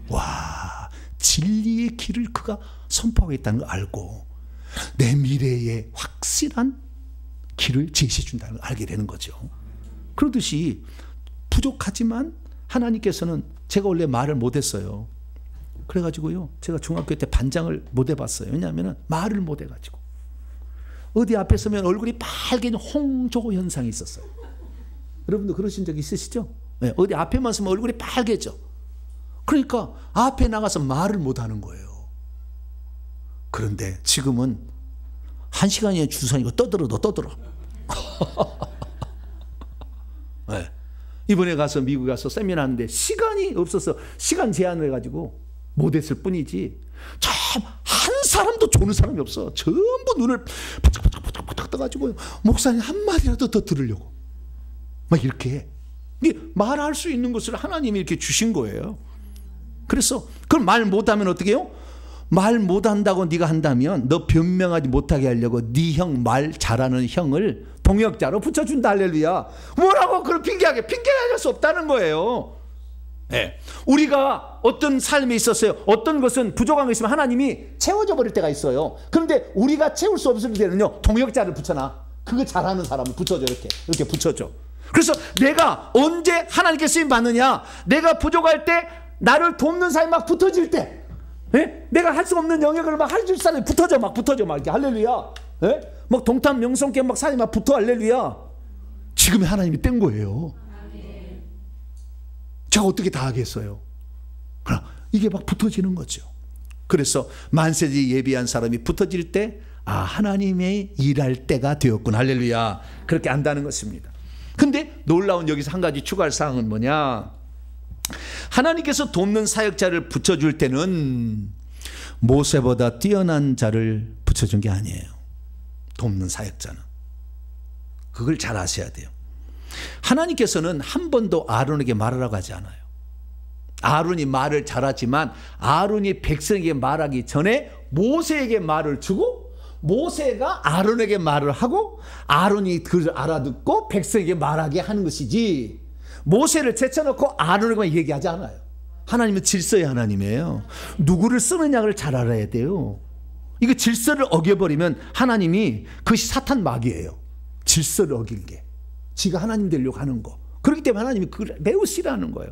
와, 진리의 길을 그가 선포하겠다는 걸 알고 내 미래에 확실한 길을 제시해 준다는 걸 알게 되는 거죠. 그러듯이 부족하지만 하나님께서는, 제가 원래 말을 못했어요. 그래가지고요 제가 중학교 때 반장을 못 해봤어요. 왜냐하면 말을 못 해가지고 어디 앞에 서면 얼굴이 빨개진 홍조 현상이 있었어요. 여러분도 그러신 적 있으시죠? 네, 어디 앞에만 서면 얼굴이 빨개져. 그러니까 앞에 나가서 말을 못하는 거예요. 그런데 지금은 1시간이나 주선이고 떠들어도 떠들어. 네. 이번에 가서 미국 가서 세미나 하는데 시간이 없어서 시간 제한을 해가지고 못했을 뿐이지 참 한 사람도 조는 사람이 없어. 전부 눈을 바짝바짝 떠가지고 목사님 한마디라도 더 들으려고 막 이렇게 말할 수 있는 것을 하나님이 이렇게 주신 거예요. 그래서 그걸 말 못하면 어떻게 해요? 말 못한다고 네가 한다면 너 변명하지 못하게 하려고 네 형, 말 잘하는 형을 동역자로 붙여준다. 할렐루야. 뭐라고 그걸 핑계할 수 없다는 거예요. 네. 우리가 어떤 삶에 있었어요. 어떤 것은 부족한 게 있으면 하나님이 채워져 버릴 때가 있어요. 그런데 우리가 채울 수 없을 때는요 동역자를 붙여놔. 그거 잘하는 사람을 붙여줘. 이렇게 붙여줘. 그래서 내가 언제 하나님께 쓰임 받느냐, 내가 부족할 때 나를 돕는 사람이 막 붙어질 때, 예? 내가 할 수 없는 영역을 막 할 줄 사람이 붙어져 막 이렇게. 할렐루야. 예? 막 동탄 명성께 막 사람이 막 붙어. 할렐루야. 지금 하나님이 뗀 거예요. 제가 어떻게 다 하겠어요? 그러나 이게 막 붙어지는 거죠. 그래서 만세지 예비한 사람이 붙어질 때, 아, 하나님의 일할 때가 되었군. 할렐루야. 그렇게 안다는 것입니다. 근데 놀라운 여기서 한 가지 추가할 사항은 뭐냐? 하나님께서 돕는 사역자를 붙여줄 때는 모세보다 뛰어난 자를 붙여준 게 아니에요. 돕는 사역자는. 그걸 잘 아셔야 돼요. 하나님께서는 한 번도 아론에게 말하라고 하지 않아요. 아론이 말을 잘하지만 아론이 백성에게 말하기 전에 모세에게 말을 주고, 모세가 아론에게 말을 하고 아론이 그걸 알아듣고 백성에게 말하게 하는 것이지, 모세를 제쳐놓고 아론에게만 얘기하지 않아요. 하나님은 질서의 하나님이에요. 누구를 쓰느냐를 잘 알아야 돼요. 이거 질서를 어겨버리면 하나님이, 그것이 사탄 마귀예요. 질서를 어긴 게. 지가 하나님 되려고 하는 거. 그렇기 때문에 하나님이 그걸 매우 싫어하는 거예요.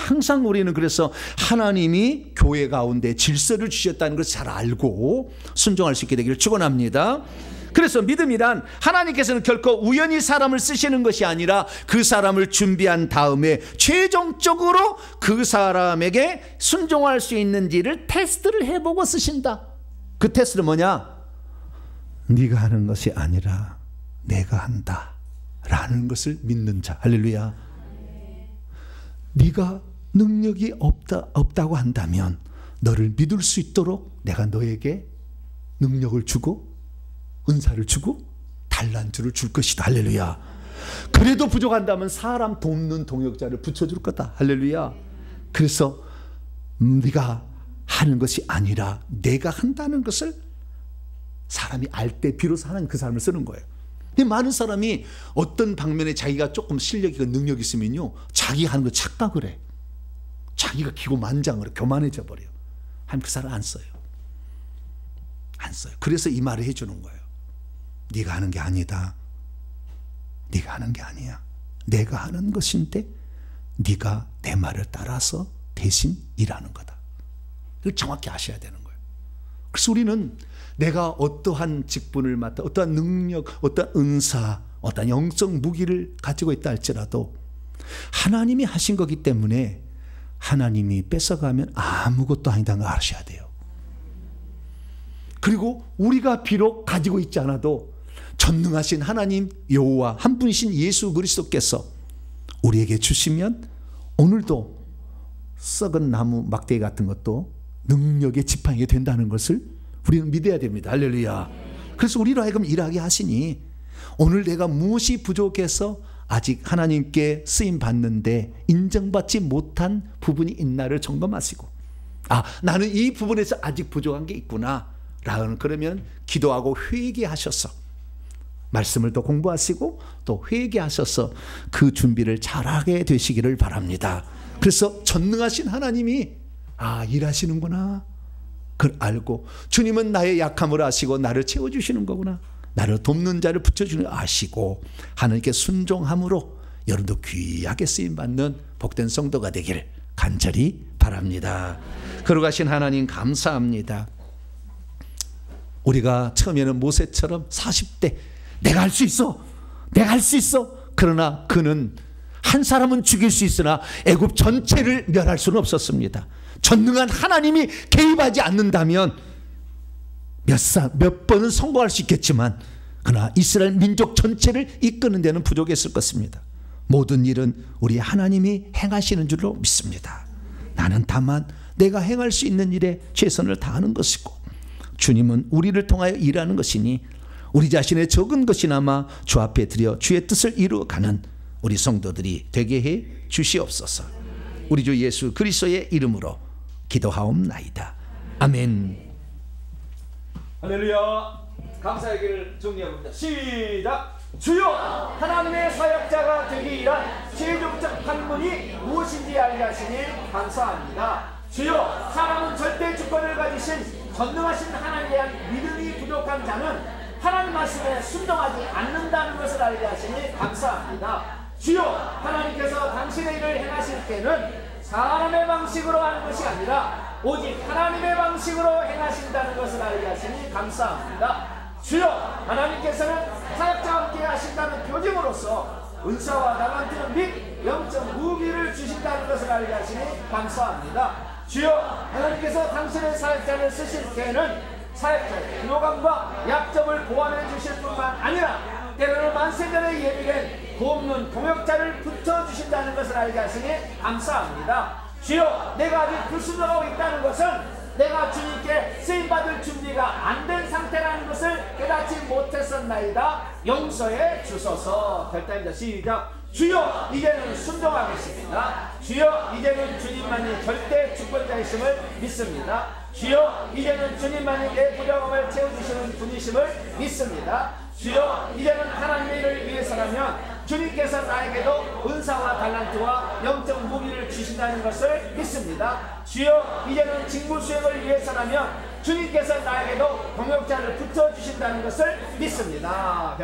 항상 우리는 그래서 하나님이 교회 가운데 질서를 주셨다는 것을 잘 알고 순종할 수 있게 되기를 축원합니다. 그래서 믿음이란 하나님께서는 결코 우연히 사람을 쓰시는 것이 아니라 그 사람을 준비한 다음에 최종적으로 그 사람에게 순종할 수 있는지를 테스트를 해보고 쓰신다. 그 테스트는 뭐냐? 네가 하는 것이 아니라 내가 한다 라는 것을 믿는 자. 할렐루야. 네가 능력이 없다고 한다면 너를 믿을 수 있도록 내가 너에게 능력을 주고 은사를 주고 달란트를 줄 것이다. 할렐루야. 그래도 부족한다면 사람 돕는 동역자를 붙여줄 거다. 할렐루야. 그래서 네가 하는 것이 아니라 내가 한다는 것을 사람이 알 때 비로소 하나님 그 사람을 쓰는 거예요. 많은 사람이 어떤 방면에 자기가 조금 실력이고 능력이 있으면요, 자기 하는 거 착각을 해. 자기가 기고만장을 해. 교만해져 버려요. 하나님 그 사람 안 써요. 안 써요. 그래서 이 말을 해주는 거예요. 네가 하는 게 아니다. 네가 하는 게 아니야. 내가 하는 것인데 네가 내 말을 따라서 대신 일하는 거다. 이걸 정확히 아셔야 되는 거예요. 그래서 우리는 내가 어떠한 직분을 맡아, 어떠한 능력, 어떠한 은사, 어떠한 영적 무기를 가지고 있다 할지라도 하나님이 하신 거기 때문에 하나님이 뺏어가면 아무것도 아니다는 걸 아셔야 돼요. 그리고 우리가 비록 가지고 있지 않아도 전능하신 하나님 여호와 한 분이신 예수 그리스도께서 우리에게 주시면 오늘도 썩은 나무 막대기 같은 것도 능력의 지팡이가 된다는 것을 우리는 믿어야 됩니다. 할렐루야. 그래서 우리로 하여금 일하게 하시니 오늘 내가 무엇이 부족해서 아직 하나님께 쓰임 받는데 인정받지 못한 부분이 있나를 점검하시고, 나는 이 부분에서 아직 부족한 게 있구나 라는, 그러면 기도하고 회개하셔서 말씀을 또 공부하시고 또 회개하셔서 그 준비를 잘하게 되시기를 바랍니다. 그래서 전능하신 하나님이 일하시는구나 그걸 알고, 주님은 나의 약함을 아시고 나를 채워주시는 거구나, 나를 돕는 자를 붙여주는 걸 아시고 하나님께 순종함으로 여러분도 귀하게 쓰임받는 복된 성도가 되기를 간절히 바랍니다. 거룩하신 하나님 감사합니다. 우리가 처음에는 모세처럼 40대 내가 할 수 있어, 내가 할 수 있어. 그러나 그는 한 사람은 죽일 수 있으나 애굽 전체를 멸할 수는 없었습니다. 전능한 하나님이 개입하지 않는다면 몇 번은 성공할 수 있겠지만 그러나 이스라엘 민족 전체를 이끄는 데는 부족했을 것입니다. 모든 일은 우리 하나님이 행하시는 줄로 믿습니다. 나는 다만 내가 행할 수 있는 일에 최선을 다하는 것이고 주님은 우리를 통하여 일하는 것이니 우리 자신의 적은 것이나마 주 앞에 드려 주의 뜻을 이루어가는 우리 성도들이 되게 해 주시옵소서. 우리 주 예수 그리스도의 이름으로 기도하옵나이다. 아멘. 할렐루야. 감사의 길을 정리해봅니다. 시작. 주여, 하나님의 사역자가 되기 위한 최종적 판문이 무엇인지 알게 하시니 감사합니다. 주여, 사람은 절대 주권을 가지신 전능하신 하나님에 대한 믿음이 부족한 자는 하나님 말씀에 순종하지 않는다는 것을 알게 하시니 감사합니다. 주여, 하나님께서 당신의 일을 행하실 때는 사람의 방식으로 하는 것이 아니라 오직 하나님의 방식으로 행하신다는 것을 알게 하시니 감사합니다. 주여, 하나님께서는 사역자와 함께 하신다는 표징으로서 은사와 달란트 및 영적 무기를 주신다는 것을 알게 하시니 감사합니다. 주여, 하나님께서 당신의 사역자를 쓰실 때에는 사역자의 부요감과 약점을 보완해 주실 뿐만 아니라 때로는 만세전에 예비된 돕는 동역자를 붙여주신다는 것을 알게 하시니 감사합니다. 주여, 내가 아직 불순종하고 있다는 것은 내가 주님께 쓰임받을 준비가 안 된 상태라는 것을 깨닫지 못했었나이다. 용서해 주소서. 될 때입니다. 시작. 주여, 이제는 순종하겠습니다. 주여, 이제는 주님만이 절대 주권자이심을 믿습니다. 주여, 이제는 주님만이 내 부족함을 채워주시는 분이심을 믿습니다. 주여, 이제는 하나님의 일을 위해서라면 주님께서 나에게도 은사와 달란트와 영적 무기를 주신다는 것을 믿습니다. 주여, 이제는 직무 수행을 위해서라면 주님께서 나에게도 동역자를 붙여주신다는 것을 믿습니다.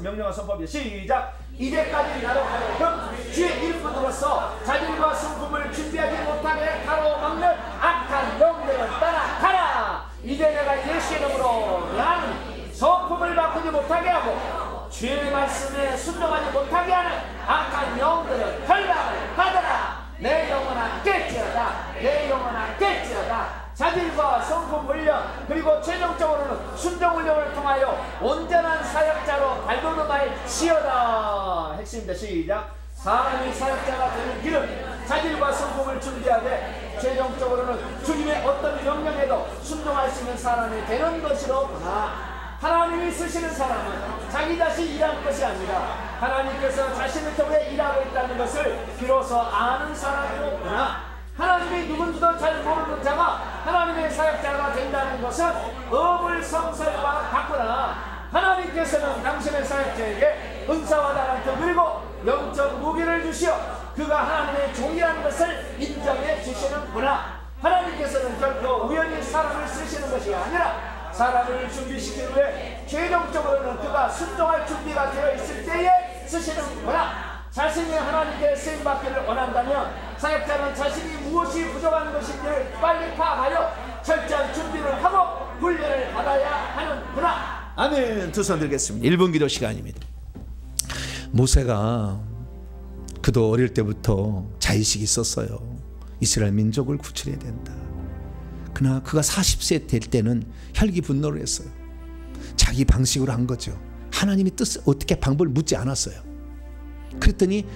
명령과 선포입니다. 시작. 이제까지 나로 하여금 주의 일꾼으로서 자질과 성품을 준비하지 못하게 가로막는 악한 영들을 떠나가라. 이제 내가 예수의 이름으로 나는 성품을 바꾸지 못하게 하고 주의 말씀에 순종하지 못하게 하는 악한 영들을 결박을 받아라. 내 영혼아 깨지어다. 내 영혼아 깨지어다. 자질과 성품 훈련 그리고 최종적으로는 순종 훈련을 통하여 온전한 사역자로 발돋움할 시어다. 핵심입니다. 시작. 사람이 사역자가 되는 길은 자질과 성품을 준비하되 최종적으로는 주님의 어떤 명령에도 순종할 수 있는 사람이 되는 것이로구나. 하나님이 쓰시는 사람은 자기 자신 일할 것이 아니라 하나님께서 자신을 통해 일하고 있다는 것을 비로소 아는 사람이로구나. 하나님이 누군지도 잘 모르는 자가 하나님의 사역자가 된다는 것은 어불성설과 같구나. 하나님께서는 당신의 사역자에게 은사와 달란트 그리고 영적 무기를 주시어 그가 하나님의 종이라는 것을 인정해 주시는구나. 하나님께서는 결코 우연히 사람을 쓰시는 것이 아니라 사람을 준비시키기 위해 최종적으로는 그가 순종할 준비가 되어 있을 때에 쓰시는구나. 자신이 하나님께 쓰임받기를 원한다면 사역자는 자신이 무엇이 부족한 것인지를 빨리 파악하여 철저한 준비를 하고 훈련을 받아야 하는구나. 아멘. 두 손 들겠습니다. 1분 기도 시간입니다. 모세가 그도 어릴 때부터 자의식이 있었어요. 이스라엘 민족을 구출해야 된다. 그러나 그가 40세 될 때는 혈기분노를 했어요. 자기 방식으로 한 거죠. 하나님의 뜻을 어떻게 방법을 묻지 않았어요. 그랬더니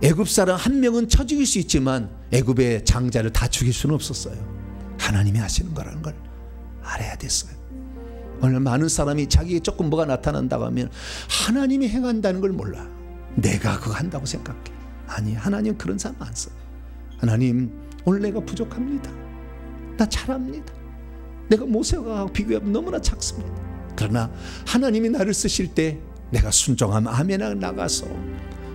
애굽 사람 한 명은 쳐 죽일 수 있지만 애굽의 장자를 다 죽일 수는 없었어요. 하나님이 하시는 거라는 걸 알아야 됐어요. 오늘 많은 사람이 자기에게 조금 뭐가 나타난다고 하면 하나님이 행한다는 걸 몰라. 내가 그거 한다고 생각해. 아니, 하나님 그런 사람 안 써요. 하나님, 오늘 내가 부족합니다. 나 잘합니다. 내가 모세와 비교하면 너무나 작습니다. 그러나 하나님이 나를 쓰실 때 내가 순종하면 아멘하고 나가서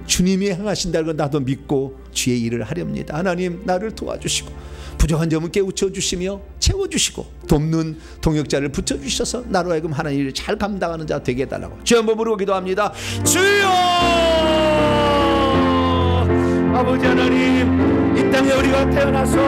주님이 행하신다는 걸 나도 믿고 주의 일을 하렵니다. 하나님, 나를 도와주시고 부족한 점을 깨우쳐 주시며 채워주시고 돕는 동역자를 붙여주셔서 나로 하여금 하나님 일을 잘 감당하는 자 되게 해달라고 주여 한번 부르고 기도합니다. 주여! 아버지 하나님, 이 땅에 우리가 태어나서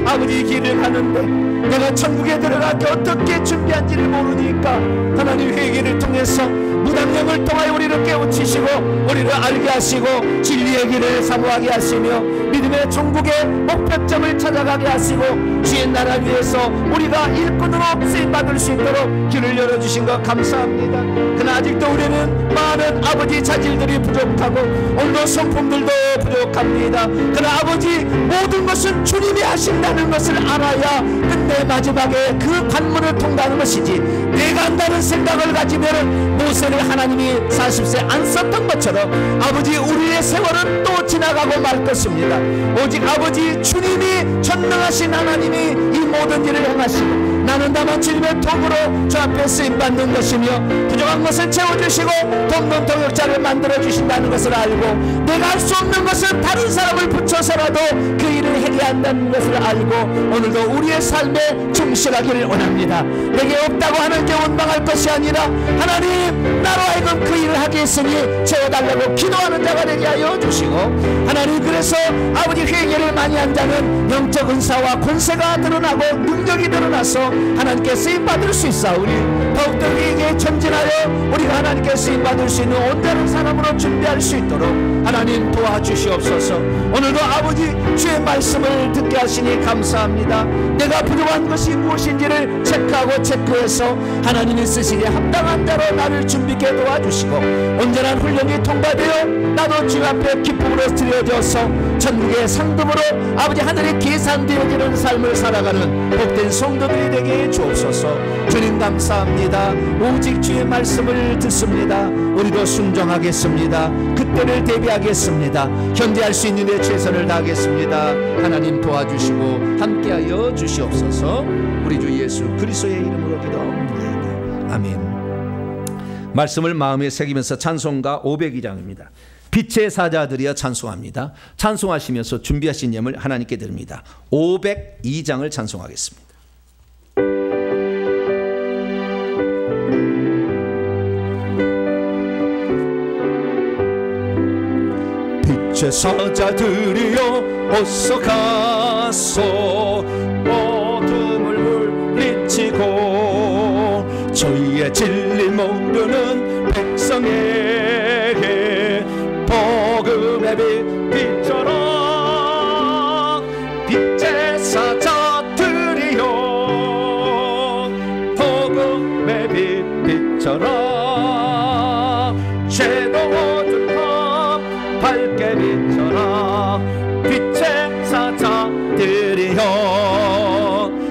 아버지 길을 가는데 내가 천국에 들어가기 어떻게 준비한지를 모르니까 하나님 회개를 통해서 무당령을 통하여 우리를 깨우치시고 우리를 알게 하시고 진리의 길을 사모하게 하시며 믿음의 천국의 목표점을 찾아가게 하시고 주의 나라 위해서 우리가 일꾼으로 쓰임받을 수 있도록 길을 열어주신 것 감사합니다. 그러나 아직도 우리는 많은 아버지 자질들이 부족하고 오늘도 성품들도 부족합니다. 그러나 아버지 모든 것은 주님이 하신다는 것을 알아야 끝내 마지막에 그 관문을 통과하는 것이지 내가 한다는 생각을 가지면 모세를 하나님이 40세 안 썼던 것처럼 아버지 우리의 세월은 또 지나가고 말 것입니다. 오직 아버지 주님이 전능하신 하나님이 이 모든 일을 행하시고 나는 다만 주님의 통으로 주 앞에 쓰임받는 것이며 부족한 것을 채워주시고 돕는 동역자를 만들어주신다는 것을 알고 내가 할 수 없는 것은 다른 사람을 붙여서라도 그 일을 해야 한다는 것을 알고 오늘도 우리의 삶에 충실하기를 원합니다. 내게 없다고 하는 게 원망할 것이 아니라 하나님 나로 하여금 그 일을 하게 했으니 채워달라고 기도하는 자가 되게 하여 주시고 하나님 그래서 아버지 회개를 많이 한 자는 영적 은사와 권세가 드러나고 능력이 드러나서 하나님께 쓰임받을 수 있사오니 더욱더 회개에 전진하여 우리가 하나님께 쓰임받을 수 있는 온전한 사람으로 준비할 수 있도록 하나님 도와주시옵소서. 오늘도 아버지 주의 말씀을 듣게 하시니 감사합니다. 내가 부족한 것이 무엇인지를 체크하고 체크해서 하나님이 쓰시기에 합당한 자로 나를 준비케 도와주시고 온전한 훈련이 통과되어 나도 주 앞에 기쁨으로 드려져서 천국의 상급으로 아버지 하늘에 계산되어지는 삶을 살아가는 복된 성도들이 되게 해 주옵소서. 주님 감사합니다. 오직 주의 말씀을 듣습니다. 우리도 순종하겠습니다. 그때를 대비하겠습니다. 현재 할 수 있는 데 최선을 다하겠습니다. 하나님 도와주시고 함께하여 주시옵소서. 우리 주 예수 그리스도의 이름으로 기도합니다. 아멘. 말씀을 마음에 새기면서 찬송가 502장입니다. 빛의 사자들이여 찬송합니다. 찬송하시면서 준비하신 예물 하나님께 드립니다. 502장을 찬송하겠습니다. 빛의 사자들이여 어서 가소 어둠을 물리치고 저희의 진리 모르는 백성에게 복음의 빛 비춰라. 빛의 사자들이여 복음의 빛 비춰라. 죄도 어두운 밤 밝게 비춰라. 빛의 사자들이여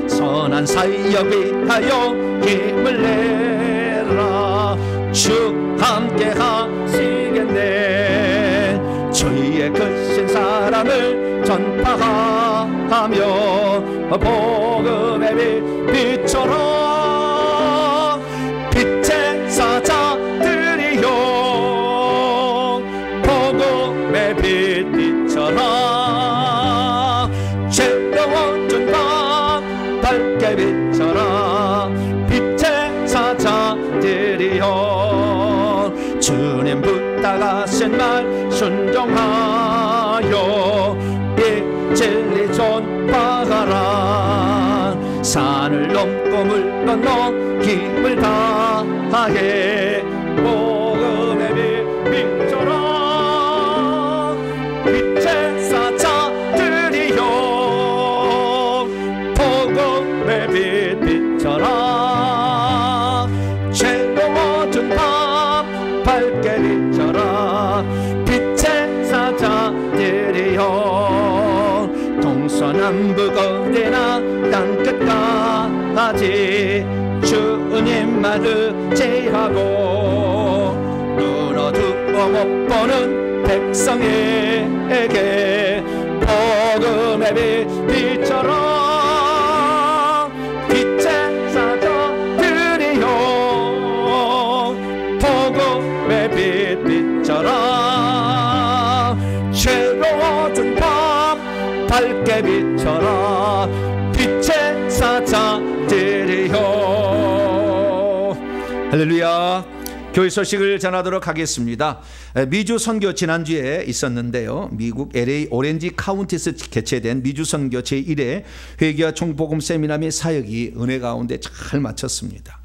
선한 사역 위하여 힘을 내라. 주 함께 하시겠네. 저희의 죄 크신 사랑을 전파하며 복음의 빛처럼 빛의 사자들이여 복음의 빛처럼 죄로워진 밤 밝게 비춰라 빛의 사자들이여 주님 부탁하신 말 순종하여 이 진리 전파하라 산을 넘고 물 건너 힘을 다해 복음의 빛처럼 빛의 사자들이여 복음의 빛처럼 죄로워진 밤 밝게 비춰라 빛의 사자들이여 동서남북 어디나 땅끝까지 주님만 의지하고 눈 어두워 못 보는 백성에게 복음의 빛처럼 빛의 사자들이여 복음의 빛처럼 죄로워진 밤 밝게 비춰라 빛의 사자들이여. 할렐루야. 교회 소식을 전하도록 하겠습니다. 미주 선교 지난주에 있었는데요. 미국 LA 오렌지 카운티에서 개최된 미주 선교 제1회 회개와 종복음 세미나 및 사역이 은혜 가운데 잘 마쳤습니다.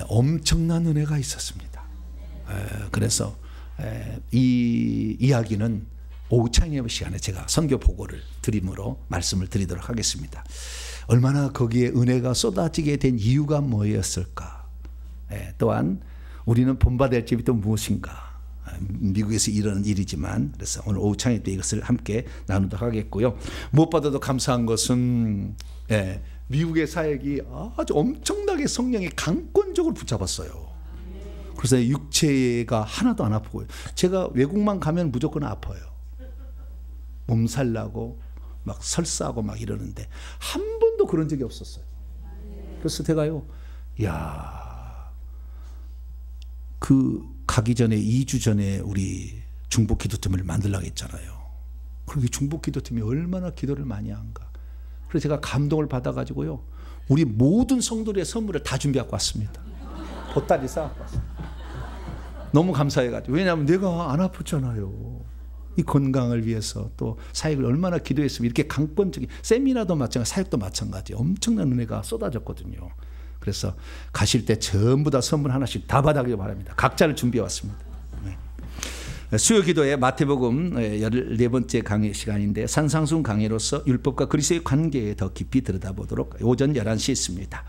엄청난 은혜가 있었습니다. 그래서 이 이야기는 오후 창립 시간에 제가 선교 보고를 드림으로 말씀을 드리도록 하겠습니다. 얼마나 거기에 은혜가 쏟아지게 된 이유가 뭐였을까? 또한 우리는 본받을 점이 또 무엇인가? 미국에서 일어나는 일이지만 그래서 오늘 오후 창립 때 이것을 함께 나누도록 하겠고요. 무엇보다도 감사한 것은 미국의 사역이 아주 엄청나게 성령이 강권적으로 붙잡았어요. 그래서 육체가 하나도 안 아프고요. 제가 외국만 가면 무조건 아파요. 몸살 나고 막 설사하고 막 이러는데 한 번도 그런 적이 없었어요. 그래서 제가요, 그 가기 전에 2주 전에 우리 중복 기도팀을 만들려고 했잖아요. 그리고 중복 기도팀이 얼마나 기도를 많이 한가. 그래서 제가 감동을 받아가지고요, 우리 모든 성도들의 선물을 다 준비하고 왔습니다. 보따리 싸갖고 왔습니다. 너무 감사해가지고. 왜냐하면 내가 안 아팠잖아요. 이 건강을 위해서 또 사역을 얼마나 기도했으면 이렇게 강권적인 세미나도 마찬가지, 사역도 마찬가지 엄청난 은혜가 쏟아졌거든요. 그래서 가실 때 전부 다 선물 하나씩 다 받아가길 바랍니다. 각자를 준비해 왔습니다. 수요 기도의 마태복음 14번째 강의 시간인데 산상순 강의로서 율법과 그리스도의 관계에 더 깊이 들여다보도록 오전 11시에 있습니다.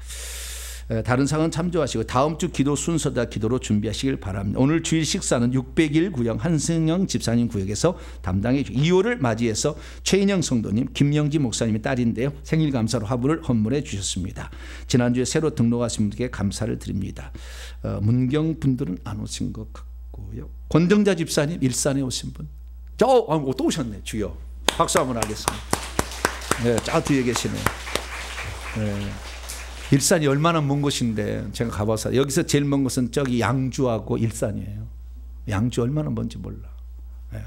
다른 사항은 참조하시고 다음 주 기도 순서다 기도로 준비하시길 바랍니다. 오늘 주일 식사는 600일 구역 한승영 집사님 구역에서 담당해 주시고 2월을 맞이해서 최인영 성도님, 김영지 목사님의 딸인데요. 생일 감사로 화분을 헌물해 주셨습니다. 지난주에 새로 등록하신 분께 감사를 드립니다. 문경 분들은 안 오신 것 같고요. 권정자 집사님 일산에 오신 분. 또 오셨네. 주여. 박수 한번 하겠습니다. 네, 저 뒤에 계시네요. 네. 일산이 얼마나 먼 곳인데 제가 가봐서 여기서 제일 먼 곳은 저기 양주하고 일산이에요. 양주 얼마나 먼지 몰라.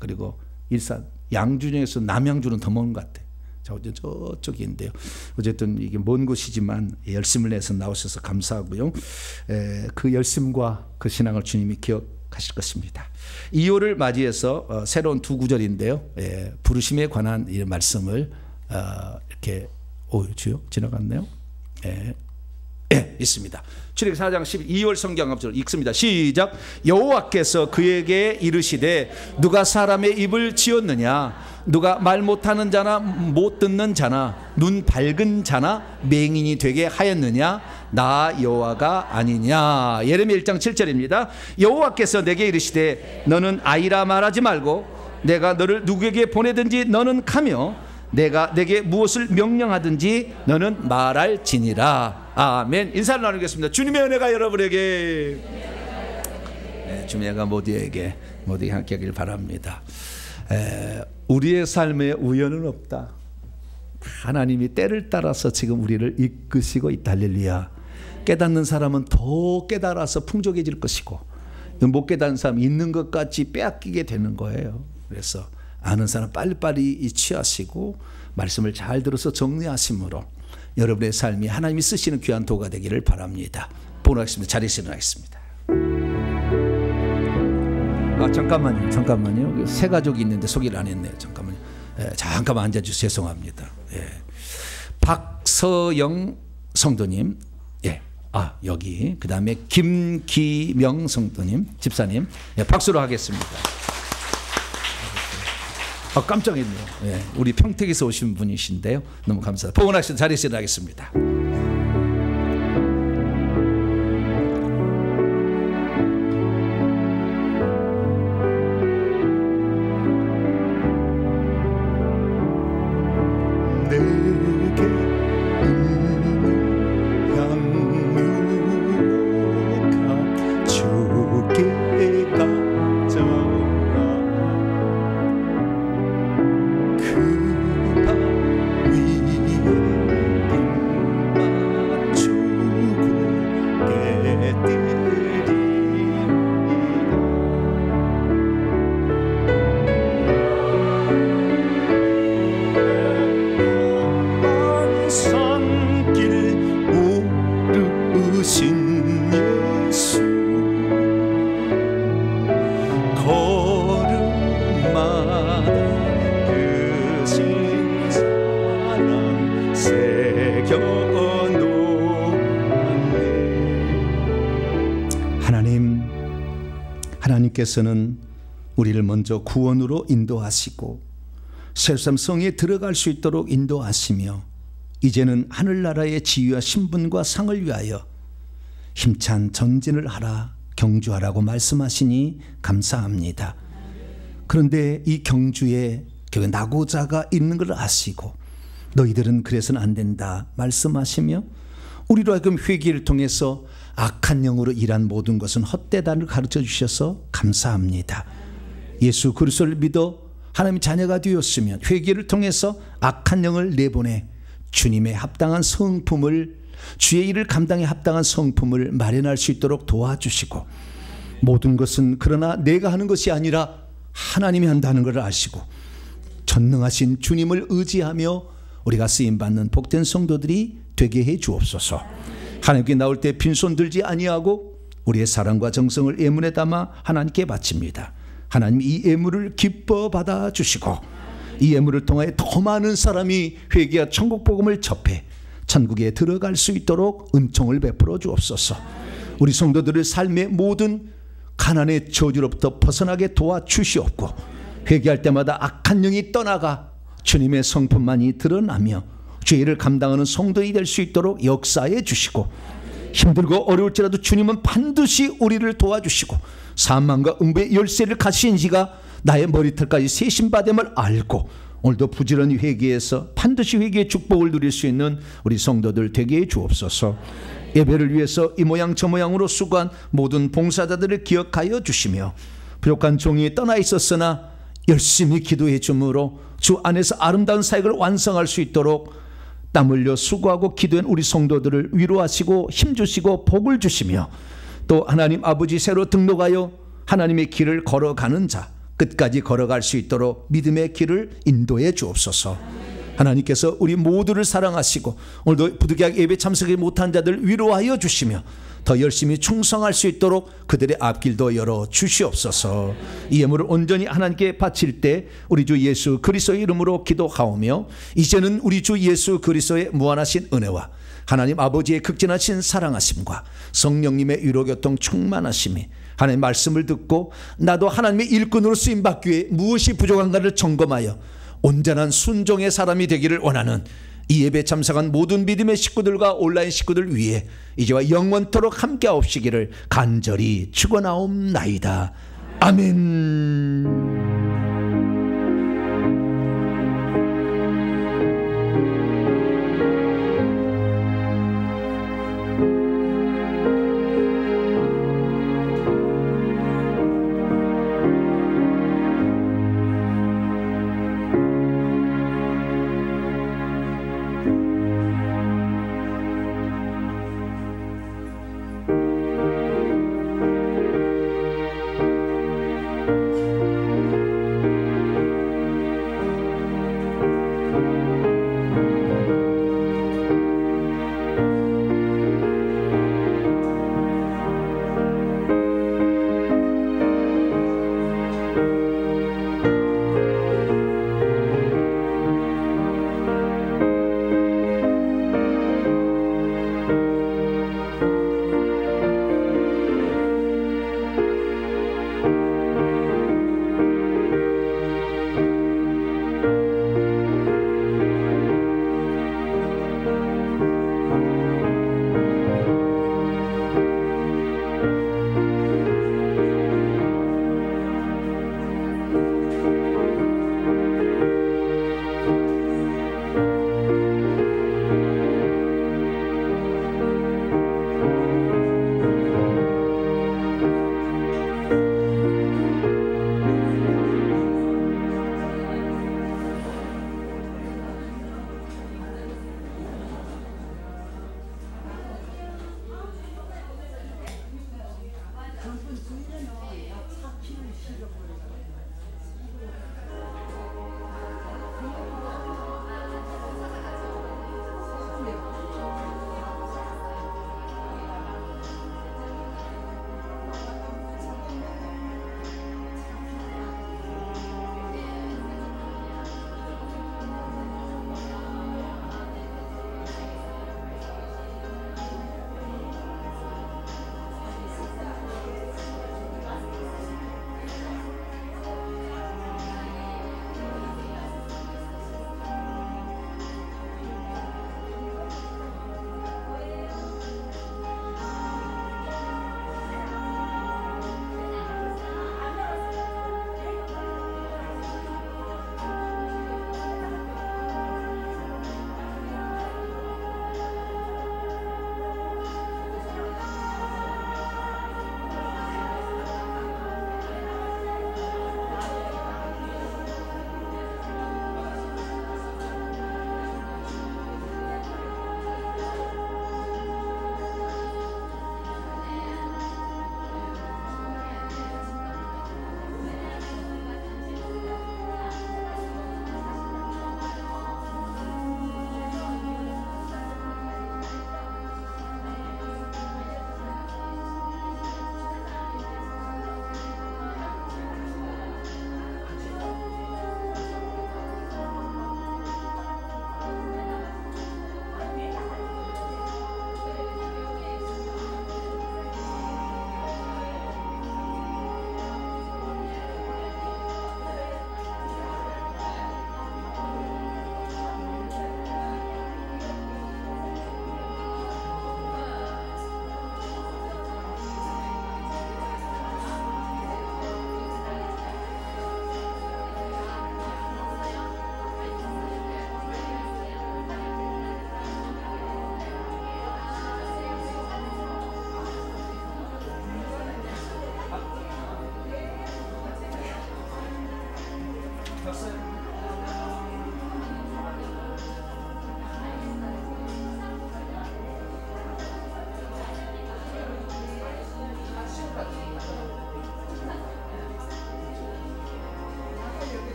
그리고 일산, 양주 중에서 남양주는 더 먼 것 같아. 저쪽인데요. 어쨌든 이게 먼 곳이지만 열심을 내서 나오셔서 감사하고요. 그 열심과 그 신앙을 주님이 기억하실 것입니다. 2월을 맞이해서 새로운 두 구절인데요. 부르심에 관한 이 말씀을 이렇게 주요 지나갔네요. 있습니다. 출애굽기 4장 12절 성경 앞줄 읽습니다. 시작. 여호와께서 그에게 이르시되 누가 사람의 입을 지었느냐? 누가 말 못하는 자나 못 듣는 자나 눈 밝은 자나 맹인이 되게 하였느냐? 나 여호와가 아니냐? 예레미야 1장 7절입니다. 여호와께서 내게 이르시되 너는 아이라 말하지 말고 내가 너를 누구에게 보내든지 너는 가며 내가 내게 무엇을 명령하든지 너는 말할지니라. 아멘. 인사를 나누겠습니다. 주님의 은혜가 여러분에게, 주님의 은혜가 모두에게 함께 하길 바랍니다. 우리의 삶에 우연은 없다. 하나님이 때를 따라서 지금 우리를 이끄시고 있다. 할렐루야. 깨닫는 사람은 더 깨달아서 풍족해질 것이고, 못 깨닫는 사람 있는 것까지 빼앗기게 되는 거예요. 그래서 아는 사람 빨리빨리 취하시고 말씀을 잘 들어서 정리하심으로 여러분의 삶이 하나님이 쓰시는 귀한 도가 되기를 바랍니다. 봉헌하겠습니다. 자리에서 일어나겠습니다. 잠깐만요. 새 가족이 있는데 소개를 안 했네요. 잠깐만요. 잠깐만 앉아주세요. 죄송합니다. 박서영 성도님, 여기 그 다음에 김기명 성도님, 집사님, 박수로 하겠습니다. 깜짝이네요. 우리 평택에서 오신 분이신데요. 너무 감사합니다. 봉헌하시는 자리에서 일어나겠습니다. 하나님께서는 우리를 먼저 구원으로 인도하시고 세상 성에 들어갈 수 있도록 인도하시며 이제는 하늘나라의 지위와 신분과 상을 위하여 힘찬 전진을 하라, 경주하라고 말씀하시니 감사합니다. 그런데 이 경주에 낙오자가 있는 걸 아시고 너희들은 그래서는 안 된다 말씀하시며 우리로 하여금 회개를 통해서 악한 영으로 일한 모든 것은 헛되다를 가르쳐 주셔서 감사합니다. 예수 그리스도를 믿어 하나님의 자녀가 되었으면 회개를 통해서 악한 영을 내보내 주님의 합당한 성품을, 주의 일을 감당에 합당한 성품을 마련할 수 있도록 도와주시고, 모든 것은 그러나 내가 하는 것이 아니라 하나님이 한다는 것을 아시고 전능하신 주님을 의지하며 우리가 쓰임받는 복된 성도들이 되게 해 주옵소서. 하나님께 나올 때 빈손 들지 아니하고 우리의 사랑과 정성을 예물에 담아 하나님께 바칩니다. 하나님 이 예물을 기뻐 받아 주시고 이 예물을 통하여 더 많은 사람이 회개와 천국 복음을 접해 천국에 들어갈 수 있도록 은총을 베풀어 주옵소서. 우리 성도들의 삶의 모든 가난의 저주로부터 벗어나게 도와주시옵고 회개할 때마다 악한 영이 떠나가 주님의 성품만이 드러나며 죄를 감당하는 성도이 될 수 있도록 역사해 주시고, 힘들고 어려울지라도 주님은 반드시 우리를 도와주시고 사망과 음부의 열쇠를 가지신 지가 나의 머리털까지 세신받음을 알고 오늘도 부지런히 회개해서 반드시 회개의 축복을 누릴 수 있는 우리 성도들 되게 해 주옵소서. 예배를 위해서 이 모양 저 모양으로 수고한 모든 봉사자들을 기억하여 주시며 부족한 종이 떠나 있었으나 열심히 기도해 주므로 주 안에서 아름다운 사역을 완성할 수 있도록 땀 흘려 수고하고 기도한 우리 성도들을 위로하시고 힘주시고 복을 주시며, 또 하나님 아버지 새로 등록하여 하나님의 길을 걸어가는 자 끝까지 걸어갈 수 있도록 믿음의 길을 인도해 주옵소서. 하나님께서 우리 모두를 사랑하시고 오늘도 부득이하게 예배 참석하지 못한 자들 위로하여 주시며 더 열심히 충성할 수 있도록 그들의 앞길도 열어 주시옵소서. 이 예물을 온전히 하나님께 바칠 때 우리 주 예수 그리스도의 이름으로 기도하오며, 이제는 우리 주 예수 그리스도의 무한하신 은혜와 하나님 아버지의 극진하신 사랑하심과 성령님의 위로교통 충만하심이 하나님의 말씀을 듣고 나도 하나님의 일꾼으로 쓰임받기 위해 무엇이 부족한가를 점검하여 온전한 순종의 사람이 되기를 원하는 이 예배 참석한 모든 믿음의 식구들과 온라인 식구들 위해 이제와 영원토록 함께하옵시기를 간절히 축원하옵나이다. 아멘.